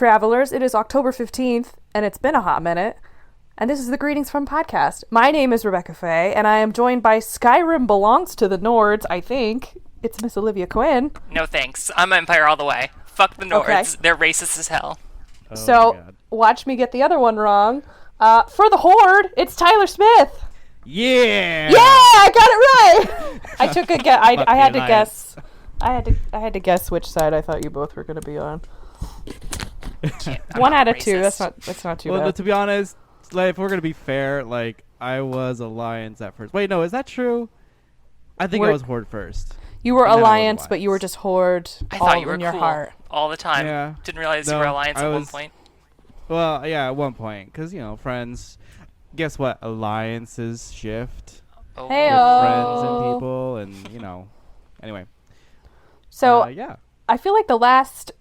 travelers. It is October 15th, and it's been a hot minute. And this is the Greetings from Podcast. My name is Rebecca Faye, and I am joined by Skyrim belongs to the Nords, I think. It's Miss Olivia Quinn. No thanks. I'm Empire all the way. Fuck the Nords. Okay. They're racist as hell. Oh, so, watch me get the other one wrong. For the Horde, it's Tyler Smith. Yeah! Yeah, I got it right! I took a guess. I had to guess. I had to guess which side I thought you both were going to be on. One out of two. That's not too bad. Well, to be honest, like, if we're gonna be fair, like, I was Alliance at first. Wait, no, is that true? I think I was Horde first. You were Alliance, but you were just Horde. I thought you were in your cool heart all the time. Yeah. Didn't realize you were Alliance at one point. Well, yeah, at one point, because friends. Guess what? Alliances shift. Oh. Hey-o. With friends and people, and anyway. So yeah. I feel like the last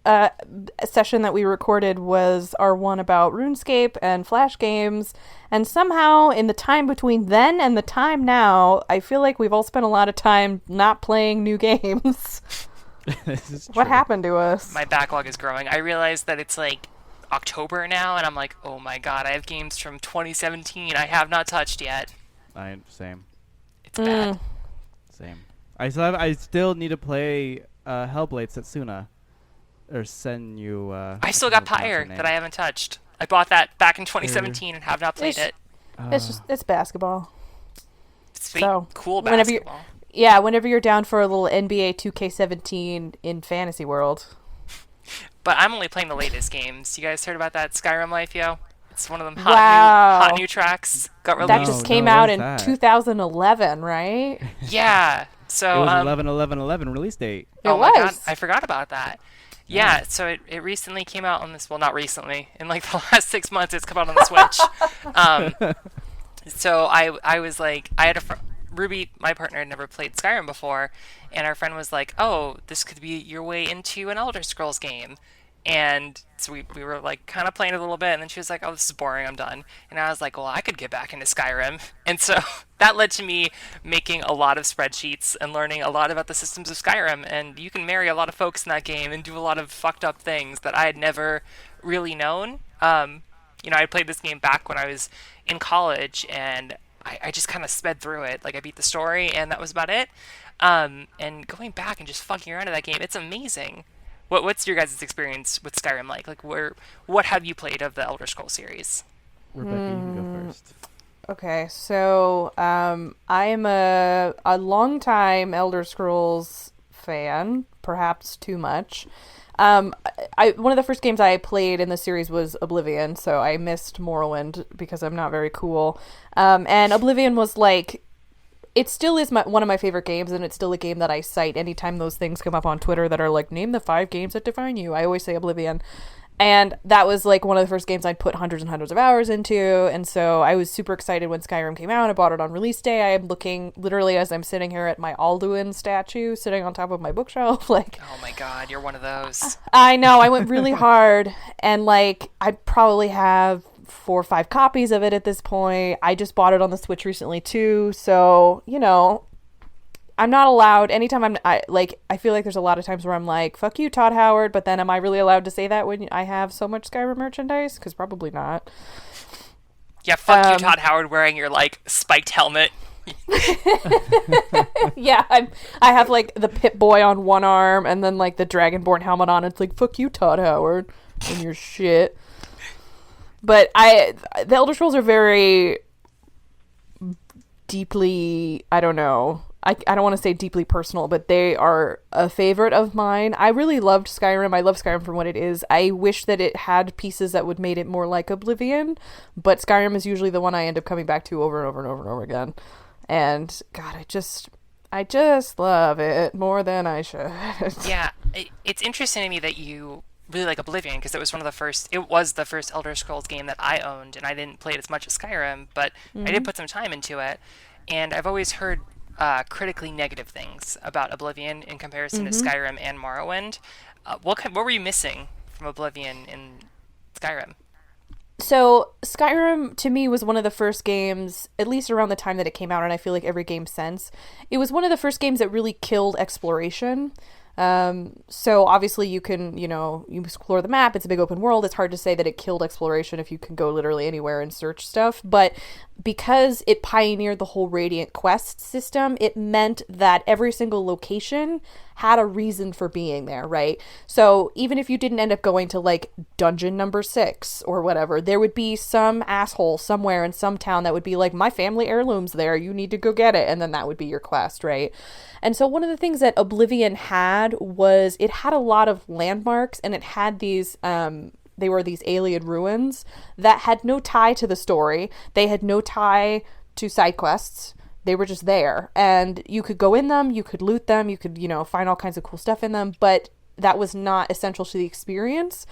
session that we recorded was our one about RuneScape and Flash games, and somehow in the time between then and the time now, I feel like we've all spent a lot of time not playing new games. This is true. What happened to us? My backlog is growing. I realized that it's like October now, and I'm like, oh my god, I have games from 2017 I have not touched yet. Same. It's bad. Same. I still need to play Hellblade Setsuna, or Senyu. I still got Pyre that I haven't touched. I bought that back in 2017 and have not played it. It's basketball. Sweet, so cool basketball. Whenever you're down for a little NBA 2K17 in Fantasy World. But I'm only playing the latest games. You guys heard about that Skyrim life, yo? It's one of them hot new tracks. Got released. That just came out in 2011, right? Yeah. So it was 11/11/11 release date. Oh my god, I forgot about that. Yeah, so it recently came out on this. Well, not recently. In like the last 6 months, it's come out on the Switch. So I was like, I had Ruby, my partner, had never played Skyrim before, and our friend was like, "Oh, this could be your way into an Elder Scrolls game." And so we were like kind of playing a little bit, and then she was like, "Oh, this is boring, I'm done." And I was like, "Well, I could get back into Skyrim." And so that led to me making a lot of spreadsheets and learning a lot about the systems of Skyrim. And you can marry a lot of folks in that game and do a lot of fucked up things that I had never really known. I played this game back when I was in college, and I just kind of sped through it. Like, I beat the story, and that was about it. And going back and just fucking around in that game, it's amazing. What's your guys' experience with Skyrim like? Like, what have you played of the Elder Scrolls series? Rebecca, you can go first. Okay, so I am a longtime Elder Scrolls fan, perhaps too much. One of the first games I played in the series was Oblivion, so I missed Morrowind because I'm not very cool. And Oblivion was like, it still is one of my favorite games, and it's still a game that I cite anytime those things come up on Twitter that are like, name the 5 games that define you. I always say Oblivion. And that was like one of the first games I'd put hundreds and hundreds of hours into, and so I was super excited when Skyrim came out. I bought it on release day. I am looking, literally as I'm sitting here, at my Alduin statue sitting on top of my bookshelf. Like, oh my god, you're one of those. I know, I went really hard, and like, I probably have 4 or 5 copies of it at this point. I just bought it on the Switch recently too, so I'm not allowed. Anytime I feel like there's a lot of times where I'm like, fuck you, Todd Howard, but then am I really allowed to say that when I have so much Skyrim merchandise? Because probably not. Yeah, fuck you, Todd Howard, wearing your like spiked helmet. Yeah, I have like the Pip-Boy on one arm and then like the Dragonborn helmet on. It's like, fuck you, Todd Howard, and your shit. But the Elder Scrolls are very deeply, I don't know, I don't want to say deeply personal, but they are a favorite of mine. I really loved Skyrim. I love Skyrim for what it is. I wish that it had pieces that would made it more like Oblivion, but Skyrim is usually the one I end up coming back to over and over and over and over again. And God, I just love it more than I should. Yeah, it's interesting to me that you really like Oblivion, because it was the first Elder Scrolls game that I owned, and I didn't play it as much as Skyrim, but I did put some time into it, and I've always heard critically negative things about Oblivion in comparison to Skyrim and Morrowind. What were you missing from Oblivion in Skyrim? So Skyrim, to me, was one of the first games, at least around the time that it came out, and I feel like every game since, it was one of the first games that really killed exploration. So obviously you can, you explore the map. It's a big open world. It's hard to say that it killed exploration if you can go literally anywhere and search stuff. But because it pioneered the whole Radiant Quest system, it meant that every single location had a reason for being there, right? So even if you didn't end up going to like dungeon number 6 or whatever, there would be some asshole somewhere in some town that would be like, my family heirloom's there, you need to go get it. And then that would be your quest, right? And so one of the things that Oblivion had was it had a lot of landmarks, and it had these, they were these alien ruins that had no tie to the story. They had no tie to side quests. They were just there, and you could go in them, you could loot them, you could, find all kinds of cool stuff in them, but that was not essential to the experience.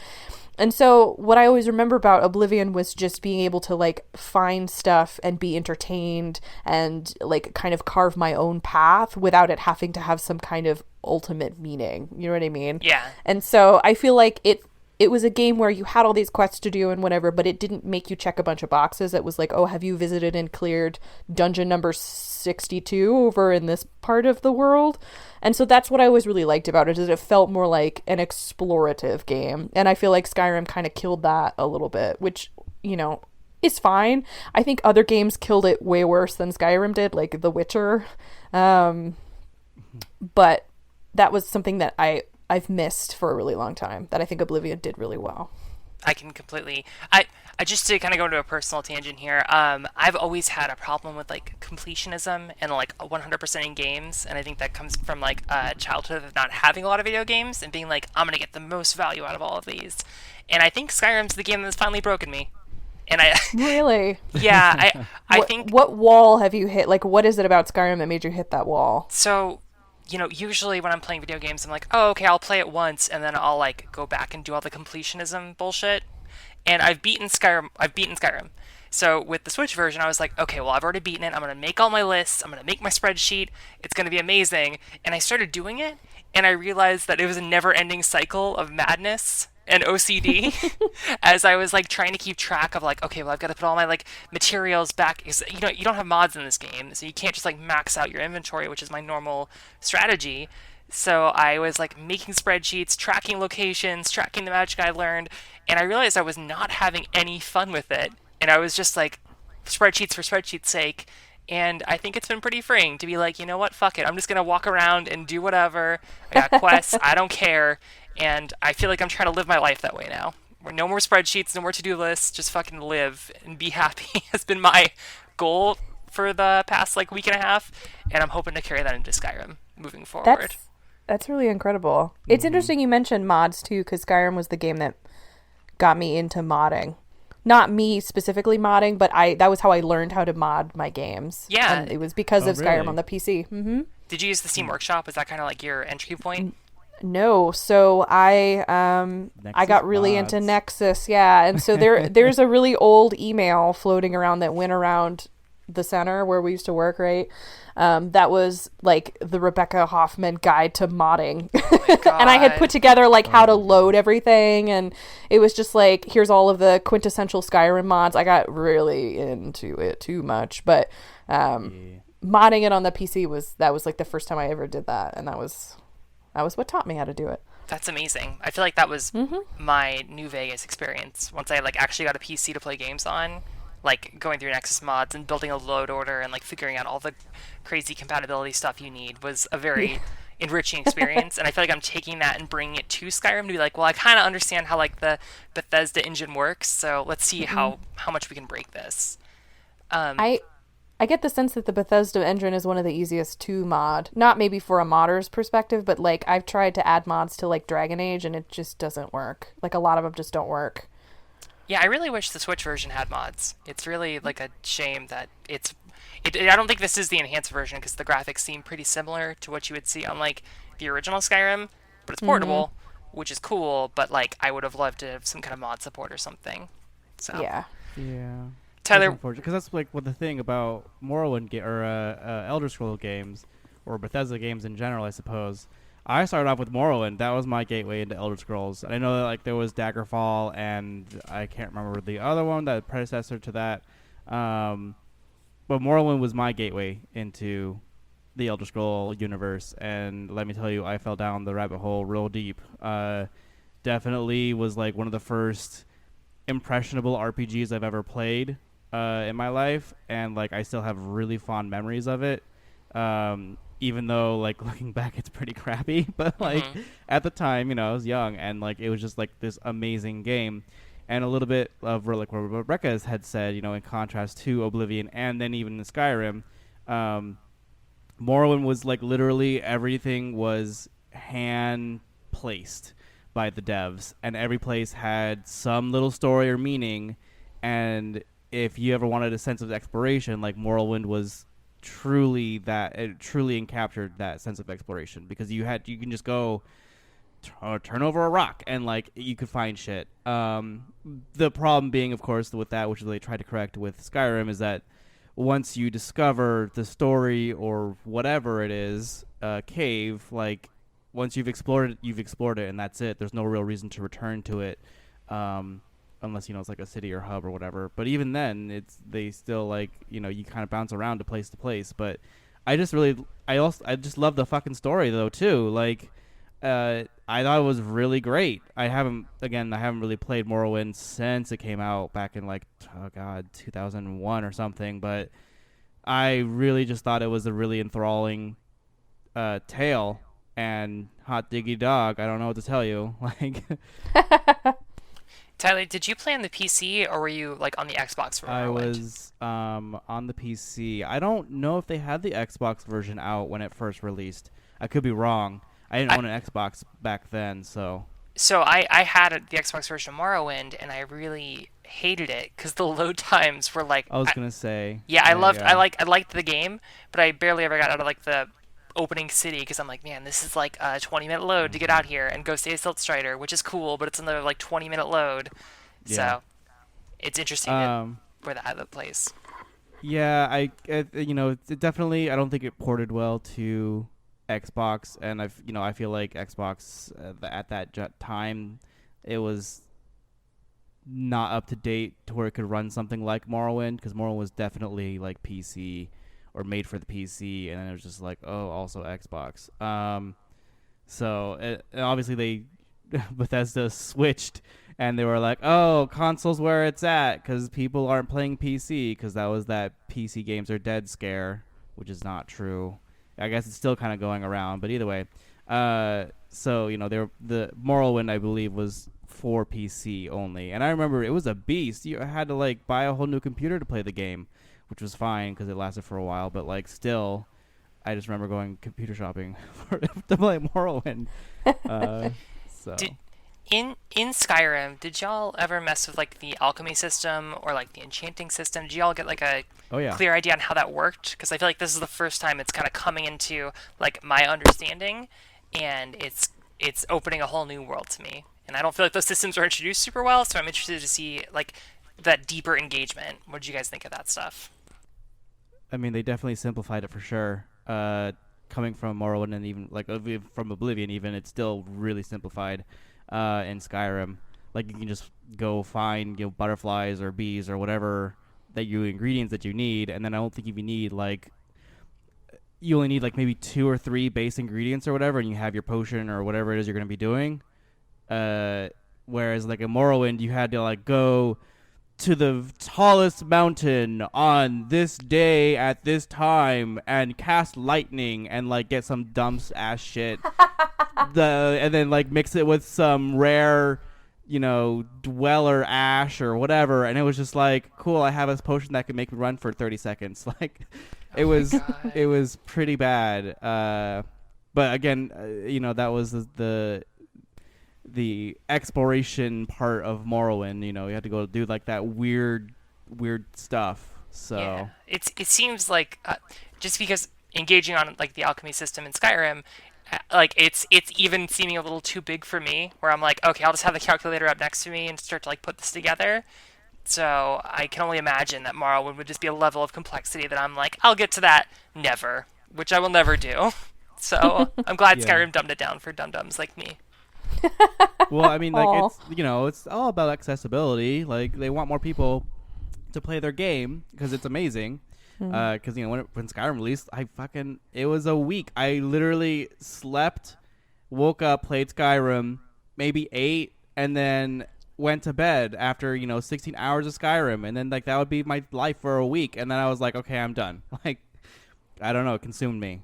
And so what I always remember about Oblivion was just being able to like find stuff and be entertained and like kind of carve my own path without it having to have some kind of ultimate meaning. You know what I mean? Yeah. And so I feel like it was a game where you had all these quests to do and whatever, but it didn't make you check a bunch of boxes. It was like, oh, have you visited and cleared dungeon number 62 over in this part of the world? And so that's what I always really liked about it, is it felt more like an explorative game. And I feel like Skyrim kind of killed that a little bit, which, is fine. I think other games killed it way worse than Skyrim did, like The Witcher. But that was something that I've missed for a really long time, that I think Oblivion did really well. I can completely. I just to kind of go into a personal tangent here. I've always had a problem with like completionism and like 100% in games, and I think that comes from like childhood of not having a lot of video games and being like, I'm gonna get the most value out of all of these. And I think Skyrim's the game that's finally broken me. And I really, yeah, I think. What wall have you hit? Like, what is it about Skyrim that made you hit that wall? So, usually when I'm playing video games, I'm like, oh, okay, I'll play it once, and then I'll like go back and do all the completionism bullshit. And I've beaten Skyrim. So with the Switch version, I was like, okay, well, I've already beaten it. I'm going to make all my lists. I'm going to make my spreadsheet. It's going to be amazing. And I started doing it, and I realized that it was a never-ending cycle of madness and OCD as I was like trying to keep track of like, okay, well, I've got to put all my like materials back. Because, you don't have mods in this game, so you can't just like max out your inventory, which is my normal strategy. So I was like making spreadsheets, tracking locations, tracking the magic I learned, and I realized I was not having any fun with it. And I was just like spreadsheets for spreadsheets' sake. And I think it's been pretty freeing to be like, you know what, fuck it. I'm just going to walk around and do whatever. I got quests, I don't care. And I feel like I'm trying to live my life that way now. No more spreadsheets, no more to-do lists, just fucking live and be happy has been my goal for the past like week and a half. And I'm hoping to carry that into Skyrim moving forward. That's really incredible. It's interesting you mentioned mods too, because Skyrim was the game that got me into modding. Not me specifically modding, but that was how I learned how to mod my games. Yeah. And it was because of Skyrim really? on the PC. Mm-hmm. Did you use the Steam Workshop? Is that kind of like your entry point? No, so I got really mods. into Nexus, yeah, and so there's a really old email floating around that went around the center where we used to work, right? That was like the Rebecca Hoffman guide to modding. And I had put together like how to load everything, and it was just like, here's all of the quintessential Skyrim mods. I got really into it too much, but modding it on the PC was like the first time I ever did that, and that was what taught me how to do it. That's amazing. I feel like that was my New Vegas experience. Once I like actually got a PC to play games on, like going through Nexus mods and building a load order and like figuring out all the crazy compatibility stuff you need was a very enriching experience. And I feel like I'm taking that and bringing it to Skyrim to be like, well, I kind of understand how like the Bethesda engine works, so let's see how much we can break this. I get the sense that the Bethesda engine is one of the easiest to mod. Not maybe for a modder's perspective, but like I've tried to add mods to like Dragon Age and it just doesn't work. Like a lot of them just don't work. Yeah, I really wish the Switch version had mods. It's really like a shame that I don't think this is the enhanced version because the graphics seem pretty similar to what you would see on like the original Skyrim, but it's portable, which is cool, but like I would have loved to have some kind of mod support or something. So yeah. Tyler, because that's like what the thing about Morrowind or Elder Scrolls games or Bethesda games in general, I suppose. I started off with Morrowind. That was my gateway into Elder Scrolls. And I know that like there was Daggerfall, and I can't remember the other one, that predecessor to that. But Morrowind was my gateway into the Elder Scroll universe, and let me tell you, I fell down the rabbit hole real deep. Definitely was like one of the first impressionable RPGs I've ever played in my life, and like I still have really fond memories of it. Even though like looking back, it's pretty crappy, but like at the time, I was young, and like it was just like this amazing game. And a little bit of like what Rebecca had said, in contrast to Oblivion and then even in Skyrim, Morrowind was like literally everything was hand placed by the devs, and every place had some little story or meaning. And if you ever wanted a sense of exploration, like Morrowind was truly that. It truly encaptured that sense of exploration, because you can just go turn over a rock and like you could find shit. The problem being, of course, with that, which they tried to correct with Skyrim, is that once you discover the story or whatever it is, cave, like once you've explored it, and that's it. There's no real reason to return to it, unless it's like a city or hub or whatever. But even then, they still like you kind of bounce around to place. But I just love the fucking story though too. Like I thought it was really great. I haven't really played Morrowind since it came out back in 2001 or something. But I really just thought it was a really enthralling tale. And hot diggy dog, I don't know what to tell you. Like, Tyler, did you play on the PC or were you like on the Xbox for Morrowind? I was on the PC. I don't know if they had the Xbox version out when it first released. I could be wrong. I didn't own an Xbox back then, so. So I had the Xbox version of Morrowind, and I really hated it because the load times were like. I was gonna say. Yeah, I liked the game, but I barely ever got out of like the opening city because I'm like, man, this is like a 20-minute load to get out here and go save Silt Strider, which is cool, but it's another like 20-minute load. Yeah. So it's interesting where that plays. Yeah, it definitely. I don't think it ported well to Xbox, and I feel like Xbox at that time, it was not up to date to where it could run something like Morrowind, because Morrowind was definitely like PC or made for the PC, and then it was just like, oh, also Xbox. So obviously Bethesda switched, and they were like, oh, console's where it's at, because people aren't playing PC, because that was that PC games are dead scare, which is not true. I guess it's still kind of going around, but either way. So the Morrowind, I believe, was for PC only, and I remember it was a beast. You had to like buy a whole new computer to play the game, which was fine because it lasted for a while. But like still, I just remember going computer shopping to play Morrowind. So. In Skyrim, did y'all ever mess with like the alchemy system or like the enchanting system? Did y'all get like a clear idea on how that worked? Because I feel like this is the first time it's kind of coming into like my understanding, and it's opening a whole new world to me. And I don't feel like those systems were introduced super well, so I'm interested to see like that deeper engagement. What did you guys think of that stuff? I mean, they definitely simplified it for sure. Coming from Morrowind and even like from Oblivion, even it's still really simplified. In Skyrim, like you can just go find butterflies or bees or whatever ingredients that you need, and then I don't think you only need like maybe 2 or 3 base ingredients or whatever, and you have your potion or whatever it is you're going to be doing. Whereas like in Morrowind, you had to like go to the tallest mountain on this day at this time and cast lightning and like get some dumb ass shit. And then like mix it with some rare, dweller ash or whatever, and it was just like, cool, I have a potion that can make me run for 30 seconds. Like it was pretty bad. But again, that was the exploration part of Morrowind. You had to go do like that weird stuff. So yeah. It seems like just because engaging on like the alchemy system in Skyrim, like it's even seeming a little too big for me, where I'm like, okay, I'll just have the calculator up next to me and start to like put this together. So I can only imagine that Morrowind would just be a level of complexity that I'm like, I'll get to that never, which I will never do. So I'm glad Skyrim dumbed it down for dum-dums like me. Well, I mean, like it's all about accessibility. Like they want more people to play their game because it's amazing. Because when Skyrim released, it was a week. I literally slept, woke up, played Skyrim, maybe ate, and then went to bed after 16 hours of Skyrim, and then that would be my life for a week, and then I was like, okay, I'm done. I don't know, it consumed me.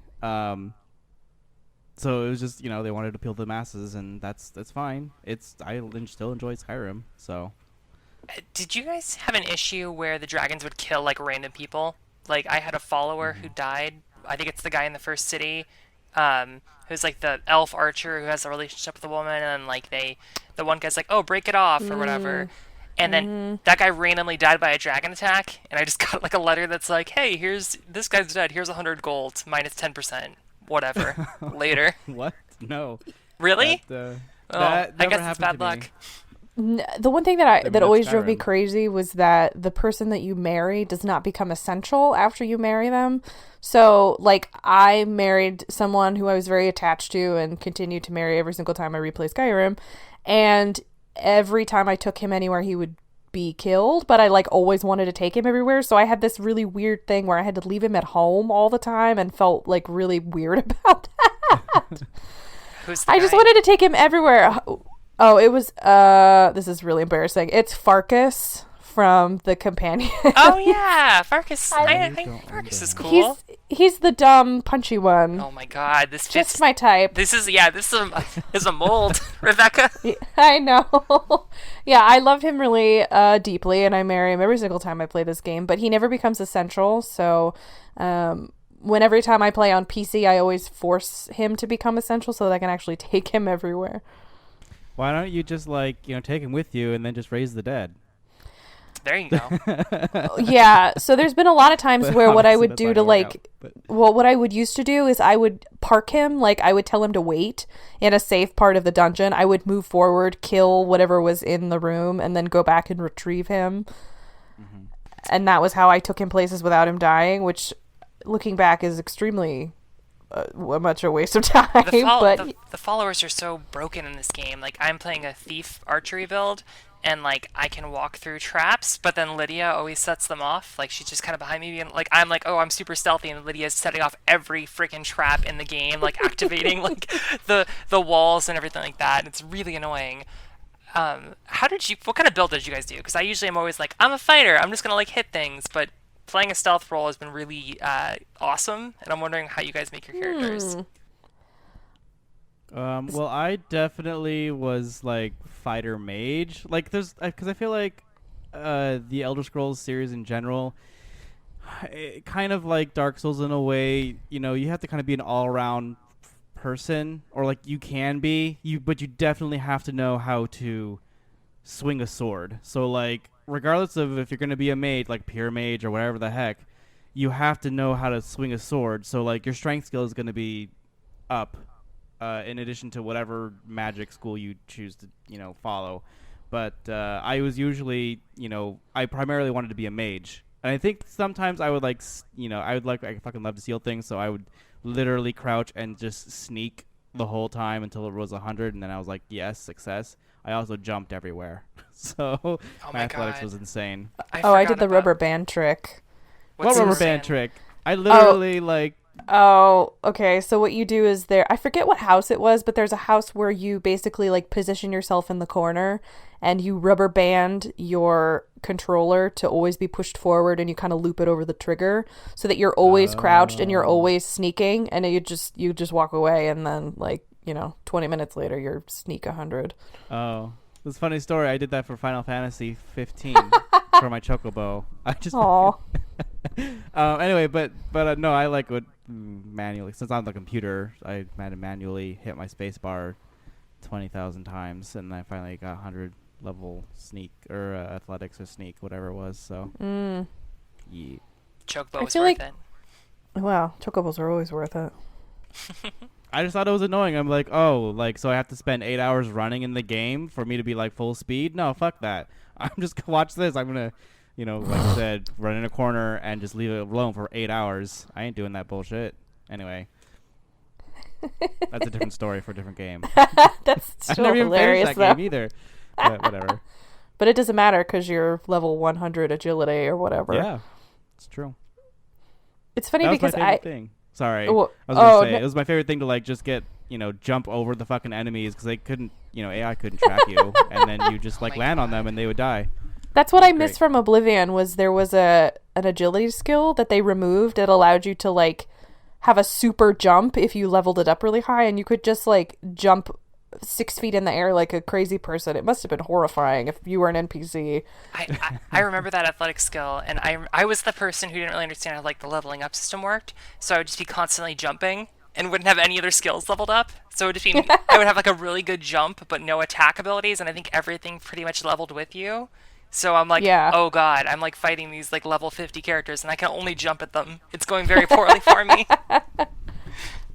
So it was just they wanted to appeal to the masses, and that's fine. I still enjoy Skyrim. So did you guys have an issue where the dragons would kill like random people? Like I had a follower who died. I think it's the guy in the first city, who's like the elf archer who has a relationship with a woman, and then like the one guy's like, oh, break it off or whatever. And then that guy randomly died by a dragon attack, and I just got like a letter that's like, hey, this guy's dead. Here's 100 gold minus 10%. Whatever. Later. What? No. Really? That I never guess it's happened bad to luck. me. The one thing that always drove me Skyrim. crazy was that the person that you marry does not become essential after you marry them. So, like, I married someone who I was very attached to and continued to marry every single time I replay Skyrim. And every time I took him anywhere, he would be killed, but I like always wanted to take him everywhere. So I had this really weird thing where I had to leave him at home all the time and felt like really weird about that. Who's the I guy? just wanted to take him everywhere. Oh, it was this is really embarrassing. It's Farkas from The Companion. Oh yeah, Farkas. Farkas is cool. He's the dumb, punchy one. Oh my god, this Just fits. my type. This is a mold, Rebecca. I know. Yeah, I love him really deeply, and I marry him every single time I play this game, but he never becomes essential, so every time I play on PC, I always force him to become essential so that I can actually take him everywhere. Why don't you just take him with you and then just raise the dead? There you go. Yeah, so there's been a lot of times But where what I obviously would that's do not to gonna work out, but- what I would used to do is I would park him, like I would tell him to wait in a safe part of the dungeon. I would move forward, kill whatever was in the room, and then go back and retrieve him. Mm-hmm. And that was how I took him places without him dying, which, looking back, is extremely much a waste of time. The followers are so broken in this game. Like I'm playing a thief archery build, and like I can walk through traps, but then Lydia always sets them off. Like she's just kind of behind me, and like I'm like, oh, I'm super stealthy, and Lydia's setting off every freaking trap in the game, like activating like the walls and everything like that. And it's really annoying. What kind of build did you guys do? Because I usually am always like, I'm a fighter, I'm just gonna like hit things, but playing a stealth role has been really awesome, and I'm wondering how you guys make your characters. Well, I definitely was like fighter mage. Like there's because I feel like the Elder Scrolls series in general, kind of like Dark Souls in a way. You have to kind of be an all-around person, or like you can be but you definitely have to know how to swing a sword. So like regardless of if you're going to be a mage, like pure mage or whatever the heck, you have to know how to swing a sword. So like your strength skill is going to be up, in addition to whatever magic school you choose to follow. But I was usually I primarily wanted to be a mage, and I think sometimes I would I fucking love to steal things, so I would literally crouch and just sneak the whole time until it was 100, and then I was like, yes, success. I also jumped everywhere, so my athletics was insane. I did the rubber band trick. What rubber band trick? I literally Oh, okay. So what you do is I forget what house it was, but there's a house where you basically like position yourself in the corner and you rubber band your controller to always be pushed forward, and you kind of loop it over the trigger so that you're always crouched and you're always sneaking, and you just walk away, and then 20 minutes later you're sneak 100. Oh, this funny story. I did that for Final Fantasy 15 for my chocobo. I just Aww. Anyway, but no, I would manually, since I'm on the computer, I had to manually hit my space bar 20,000 times, and I finally got 100 level sneak or athletics or sneak, whatever it was. So yeah. Chocobo was worth it. Well, chocobos are always worth it. I just thought it was annoying. I'm like, so I have to spend 8 hours running in the game for me to be like full speed? No, fuck that. I'm just gonna watch this. I'm gonna like I said, run in a corner and just leave it alone for 8 hours. I ain't doing that bullshit. Anyway, that's a different story for a different game. That's still I've never even hilarious, finished that game either. But whatever. But it doesn't matter because you're level 100 agility or whatever. Yeah, it's true. It's funny That was my because favorite thing. Sorry, Oh, I was gonna oh, say no, it was my favorite thing to like just get jump over the fucking enemies because they couldn't AI couldn't track you, and then you just Oh like my land on them God. and they would die. that's what It I was missed great. from Oblivion was there was an agility skill that they removed. It allowed you to like have a super jump if you leveled it up really high, and you could just like jump 6 feet in the air like a crazy person. It must have been horrifying if you were an NPC. I remember that athletic skill, and I was the person who didn't really understand how like the leveling up system worked, so I would just be constantly jumping and wouldn't have any other skills leveled up. So it would just be I would have like a really good jump but no attack abilities, and I think everything pretty much leveled with you. So I'm like, Yeah. oh god, I'm like fighting these like level 50 characters, and I can only jump at them. It's going very poorly for me,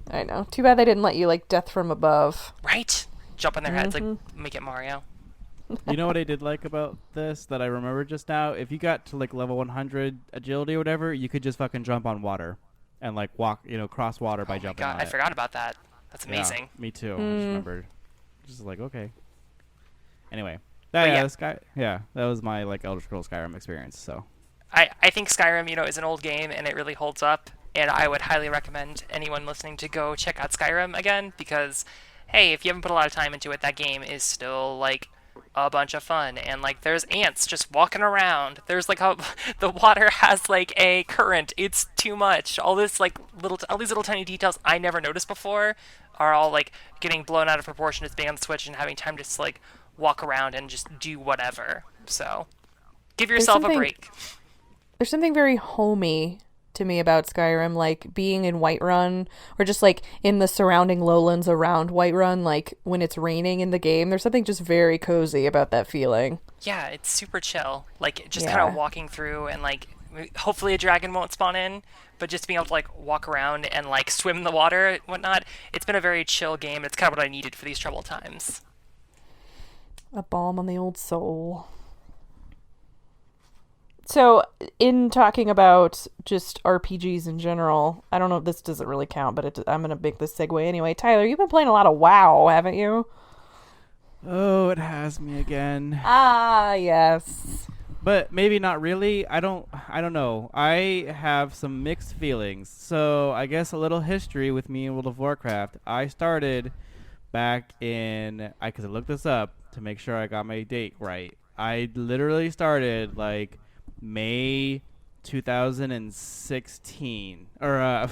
I know. Too bad they didn't let you like death from above. right? Jump on their heads like make it Mario. You know what I did like about this that I remember just now? If you got to like level 100 agility or whatever, you could just fucking jump on water and like walk, cross water by Oh my jumping god, on I it. forgot about that. That's Yeah, amazing. me too. I just remembered. Just like okay. Anyway, But yeah. that was my like Elder Scrolls Skyrim experience. So I think Skyrim, is an old game and it really holds up. And I would highly recommend anyone listening to go check out Skyrim again because, hey, if you haven't put a lot of time into it, that game is still like a bunch of fun. And like, there's ants just walking around. There's like the water has like a current. It's too much. All these little tiny details I never noticed before are all like getting blown out of proportion as being on the Switch and having time to just like walk around and just do whatever. So give yourself a something- break. There's something very homey to me about Skyrim, like being in Whiterun or just like in the surrounding lowlands around Whiterun, like when it's raining in the game. There's something just very cozy about that feeling. Yeah, it's super chill. Like just Yeah. kind of walking through and like hopefully a dragon won't spawn in, but just being able to like walk around and like swim in the water and whatnot. It's been a very chill game. It's kind of what I needed for these troubled times. A balm on the old soul. So, in talking about just RPGs in general, I don't know if this doesn't really count, but I'm going to make this segue anyway. Tyler, you've been playing a lot of WoW, haven't you? oh, it has me again. Ah, yes. But maybe not really. I don't know. I have some mixed feelings. So I guess a little history with me in World of Warcraft. I started back in because I looked this up to make sure I got my date right. I literally started like May 2016 or oh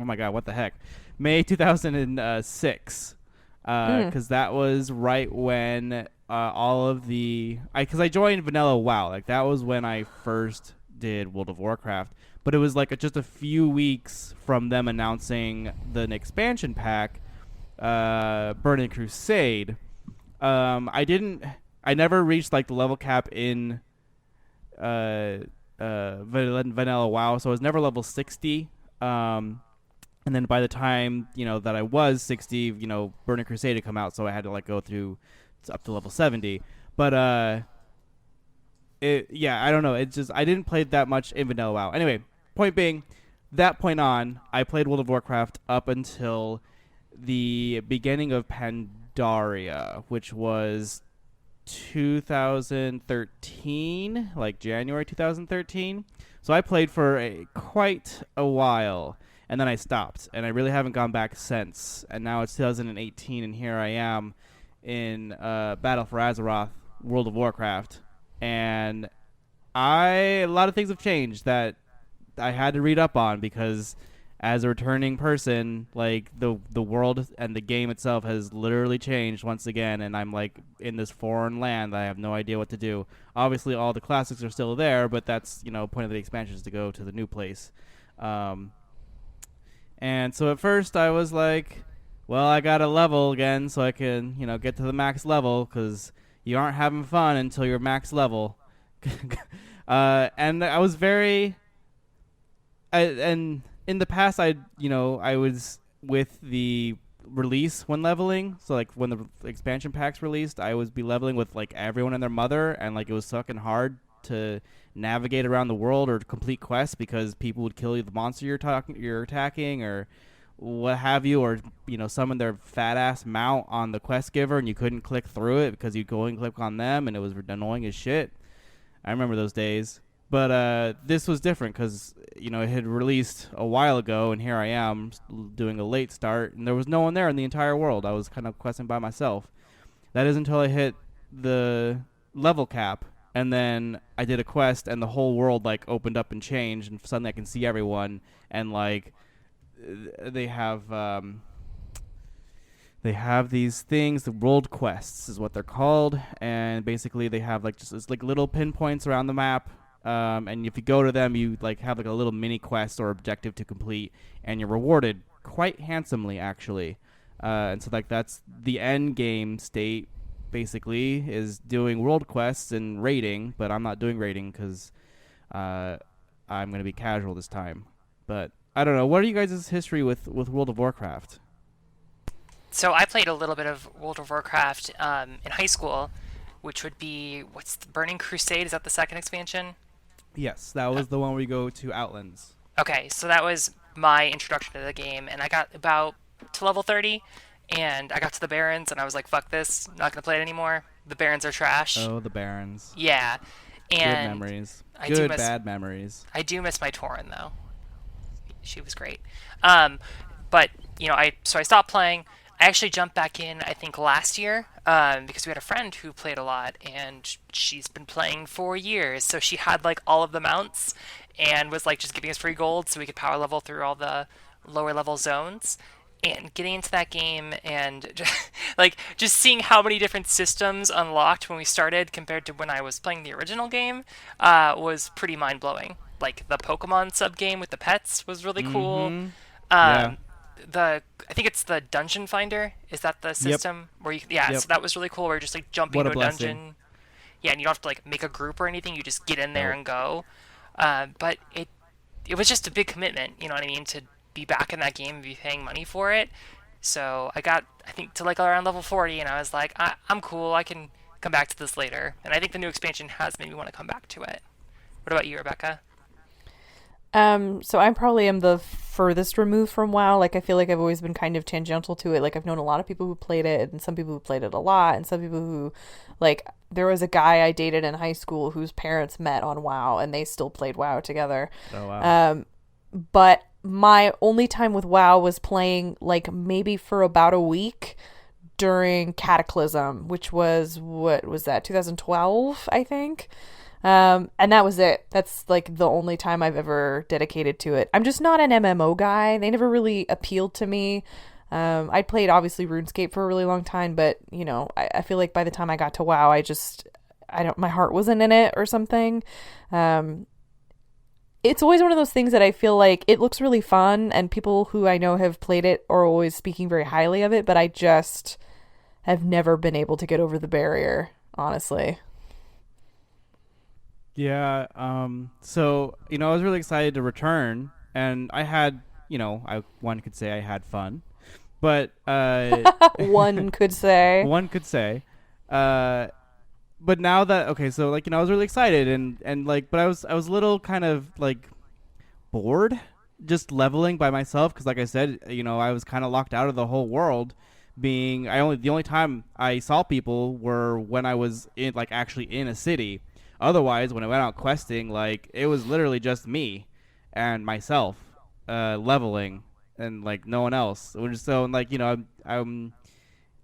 my god, what the heck? May 2006. Because that was right when all of the because I joined Vanilla WoW, like that was when I first did World of Warcraft, but it was like just a few weeks from them announcing the expansion pack, Burning Crusade. I never reached like the level cap in Vanilla WoW, so I was never level 60. And then by the time, that I was 60, Burning Crusade had come out, so I had to like go through up to level 70. But I don't know. It's just I didn't play that much in Vanilla WoW. Anyway, point being, that point on, I played World of Warcraft up until the beginning of Pandaria, which was 2013, like January 2013. So I played for quite a while. And then I stopped, and I really haven't gone back since. And now it's 2018, and here I am in Battle for Azeroth, World of Warcraft. And a lot of things have changed that I had to read up on because as a returning person, like the world and the game itself has literally changed once again, and I'm like in this foreign land. I have no idea what to do. Obviously, all the classics are still there, but that's point of the expansion is to go to the new place. And so at first I was like, well, I got to level again so I can, get to the max level because you aren't having fun until you're max level. And I was and in the past I was with the release when leveling. So like when the expansion packs released, I would be leveling with like everyone and their mother, and like it was fucking hard to navigate around the world or complete quests because people would kill you, the monster you're attacking or what have you, or summon their fat ass mount on the quest giver and you couldn't click through it because you'd go and click on them and it was annoying as shit. I remember those days. But this was different because it had released a while ago, and here I am doing a late start, and there was no one there in the entire world. I was kind of questing by myself. That is until I hit the level cap, and then I did a quest, and the whole world like opened up and changed, and suddenly I can see everyone, and like they have these things. The world quests is what they're called, and basically they have like just it's like little pinpoints around the map. And if you go to them, you like have like a little mini quest or objective to complete, and you're rewarded quite handsomely, actually. And so like that's the end game state, basically, is doing world quests and raiding. But I'm not doing raiding because I'm gonna be casual this time. But I don't know. What are you guys' history with World of Warcraft? So I played a little bit of World of Warcraft in high school, which would be what's the Burning Crusade? Is that the second expansion? Yes, that was the one where you go to Outlands. Okay, so that was my introduction to the game, and I got about to level 30, and I got to the Barrens, and I was like, fuck this, I'm not going to play it anymore. The Barrens are trash. Oh, the Barrens. Yeah. Good And memories. I Good do miss, bad memories. I do miss my Tauren, though. She was great. But, so I stopped playing. I actually jumped back in, I think, last year because we had a friend who played a lot, and she's been playing for years. So she had like all of the mounts and was like just giving us free gold so we could power level through all the lower level zones. And getting into that game and like just seeing how many different systems unlocked when we started compared to when I was playing the original game was pretty mind blowing. Like the Pokemon sub game with the pets was really cool. Yeah. I think it's the Dungeon Finder. Is that the system where you? Yeah, Yep. so that was really cool. Where you're just like jumping What a into a blessing. dungeon. Yeah, and you don't have to like make a group or anything. You just get in there Nope. and go. But it was just a big commitment. You know what I mean? To be back in that game and be paying money for it. So I got I think to like around level 40, and I was like, I'm cool. I can come back to this later. And I think the new expansion has made me want to come back to it. What about you, Rebecca? So I probably am the furthest removed from WoW. Like I feel like I've always been kind of tangential to it. Like I've known a lot of people who played it, and some people who played it a lot, and some people who, like, there was a guy I dated in high school whose parents met on WoW, and they still played WoW together. Oh wow. But my only time with WoW was playing like maybe for about a week during Cataclysm, which was what was that 2012, I think. And that was it. That's like the only time I've ever dedicated to it. I'm just not an MMO guy. They never really appealed to me. I played obviously RuneScape for a really long time, but I feel like by the time I got to WoW, my heart wasn't in it or something. It's always one of those things that I feel like it looks really fun, and people who I know have played it are always speaking very highly of it, but I just have never been able to get over the barrier, honestly. Yeah. So I was really excited to return, and I had, one could say I had fun, but One could say. one could say, but now that so like I was really excited and like, but I was a little kind of like bored just leveling by myself because, like I said, I was kind of locked out of the whole world. The only time I saw people were when I was in like actually in a city. Otherwise, when I went out questing, like it was literally just me and myself leveling, and like no one else. So like I'm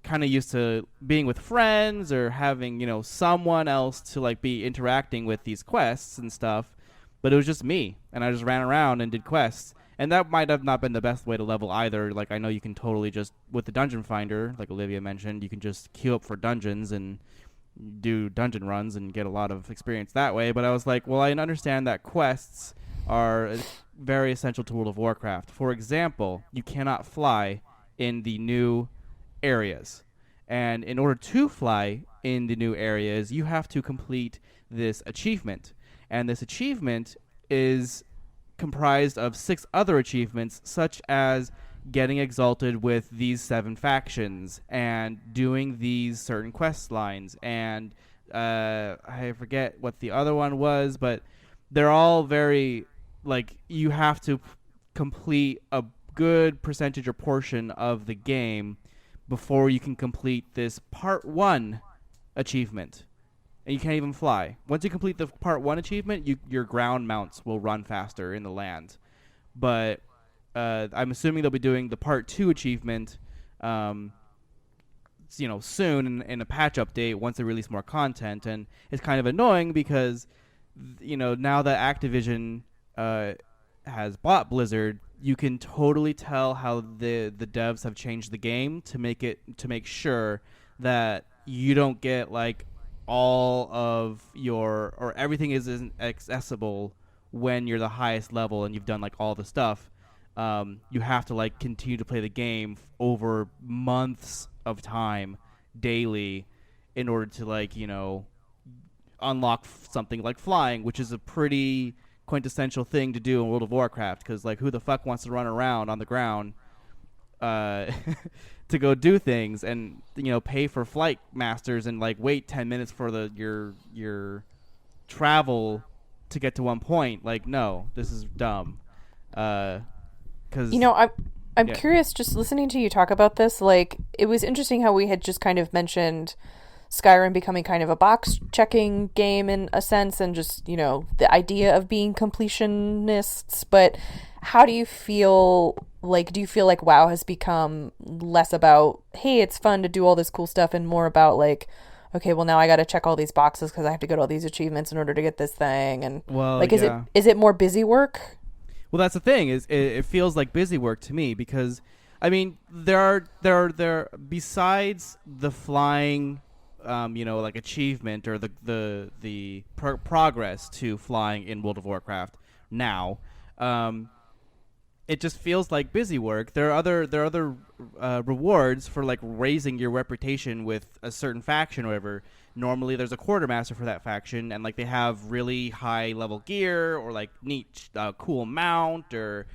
kind of used to being with friends or having someone else to like be interacting with these quests and stuff. But it was just me, and I just ran around and did quests. And that might have not been the best way to level either. Like I know you can totally just with the Dungeon Finder, like Olivia mentioned, you can just queue up for dungeons and do dungeon runs and get a lot of experience that way. But I was like, well, I understand that quests are very essential to World of Warcraft. For example, you cannot fly in the new areas, and in order to fly in the new areas, you have to complete this achievement, and this achievement is comprised of 6 other achievements, such as getting exalted with these 7 factions and doing these certain quest lines, and I forget what the other one was, but they're all very like you have to complete a good percentage or portion of the game before you can complete this part 1 achievement. and you can't even fly. Once you complete the part 1 achievement, your ground mounts will run faster in the land. But I'm assuming they'll be doing the part 2 achievement soon in a patch update once they release more content. And it's kind of annoying because now that Activision has bought Blizzard, you can totally tell how the devs have changed the game to make sure that you don't get like all of your, or everything isn't accessible when you're the highest level and you've done like all the stuff. You have to like continue to play the game over months of time daily in order to like unlock something like flying, which is a pretty quintessential thing to do in World of Warcraft, because like who the fuck wants to run around on the ground to go do things and pay for flight masters and like wait 10 minutes for your travel to get to one point. Like, no, this is dumb. Because I'm curious, just listening to you talk about this, like, it was interesting how we had just kind of mentioned Skyrim becoming kind of a box-checking game in a sense, and just, the idea of being completionists, but how do you feel, like, WoW has become less about, hey, it's fun to do all this cool stuff, and more about, like, okay, well, now I gotta check all these boxes because I have to go to all these achievements in order to get this thing, and, like, is it more busy work? Well, that's the thing, is it feels like busy work to me, because I mean there are besides the flying like achievement or the progress to flying in World of Warcraft now, it just feels like busy work. There are other rewards for like raising your reputation with a certain faction or whatever. Normally there's a quartermaster for that faction, and like they have really high level gear or like neat cool mount or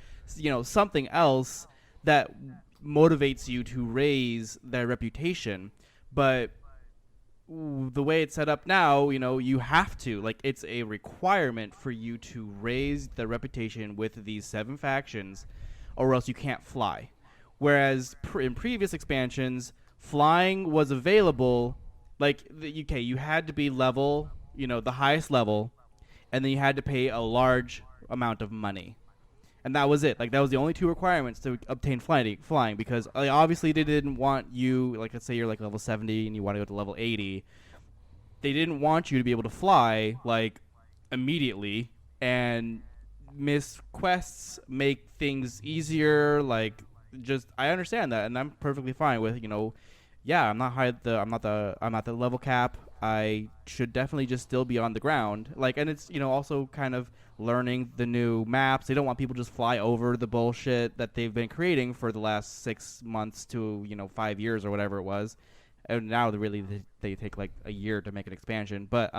something else that motivates you to raise their reputation. But the way it's set up now, you have to, like, it's a requirement for you to raise the reputation with these 7 factions, or else you can't fly. Whereas in previous expansions, flying was available. Like, you had to be level, the highest level, and then you had to pay a large amount of money. And that was it. Like, that was the only 2 requirements to obtain flying, because obviously they didn't want you, like, let's say you're like level 70 and you want to go to level 80. They didn't want you to be able to fly, like, immediately, and miss quests, make things easier. Like, just, I understand that, and I'm perfectly fine with, yeah, I'm not the level cap. I should definitely just still be on the ground. Like, and it's, also kind of learning the new maps. They don't want people to just fly over the bullshit that they've been creating for the last 6 months to 5 years or whatever it was. And now they take like a year to make an expansion. But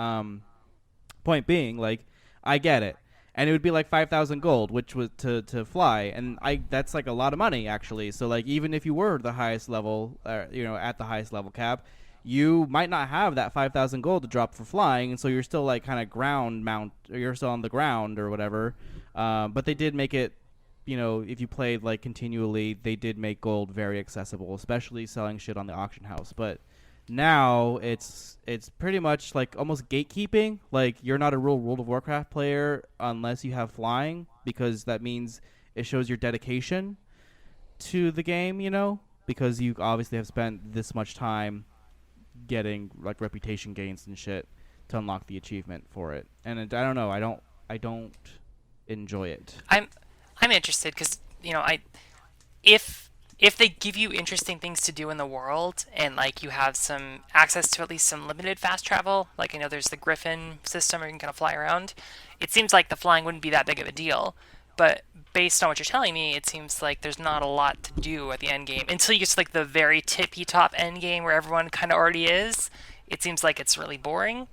point being, like, I get it. And it would be like 5,000 gold, which was to fly, and that's like a lot of money actually. So like, even if you were the highest level, at the highest level cap, you might not have that 5,000 gold to drop for flying, and so you're still like kind of ground mount, or you're still on the ground or whatever. But they did make it, if you played like continually, they did make gold very accessible, especially selling shit on the auction house. But now it's pretty much like almost gatekeeping. Like, you're not a real World of Warcraft player unless you have flying, because that means it shows your dedication to the game, because you obviously have spent this much time getting like reputation gains and shit to unlock the achievement for it. And I don't know, I don't enjoy it. I'm interested because if they give you interesting things to do in the world, and like you have some access to at least some limited fast travel, like there's the Griffin system where you can kind of fly around, it seems like the flying wouldn't be that big of a deal. But based on what you're telling me, it seems like there's not a lot to do at the end game until you get to like the very tippy top end game where everyone kind of already is. It seems like it's really boring.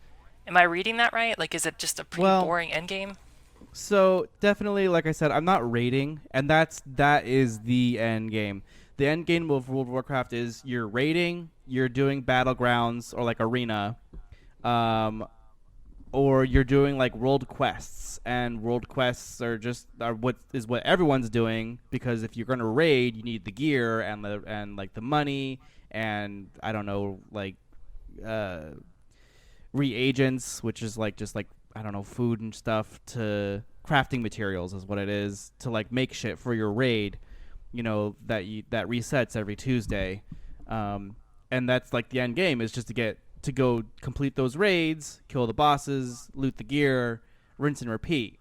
Am I reading that right? Like, is it just a pretty boring end game? So definitely, like I said, I'm not raiding, and that is the end game. The end game of World of Warcraft is you're raiding, you're doing battlegrounds or like arena, or you're doing like world quests. And world quests are what everyone's doing, because if you're gonna raid, you need the gear and the money, and I don't know, like reagents, which is like just like I don't know, food and stuff, to crafting materials is what it is, to like make shit for your raid, that resets every Tuesday. And that's like the end game is just to go complete those raids, kill the bosses, loot the gear, rinse and repeat.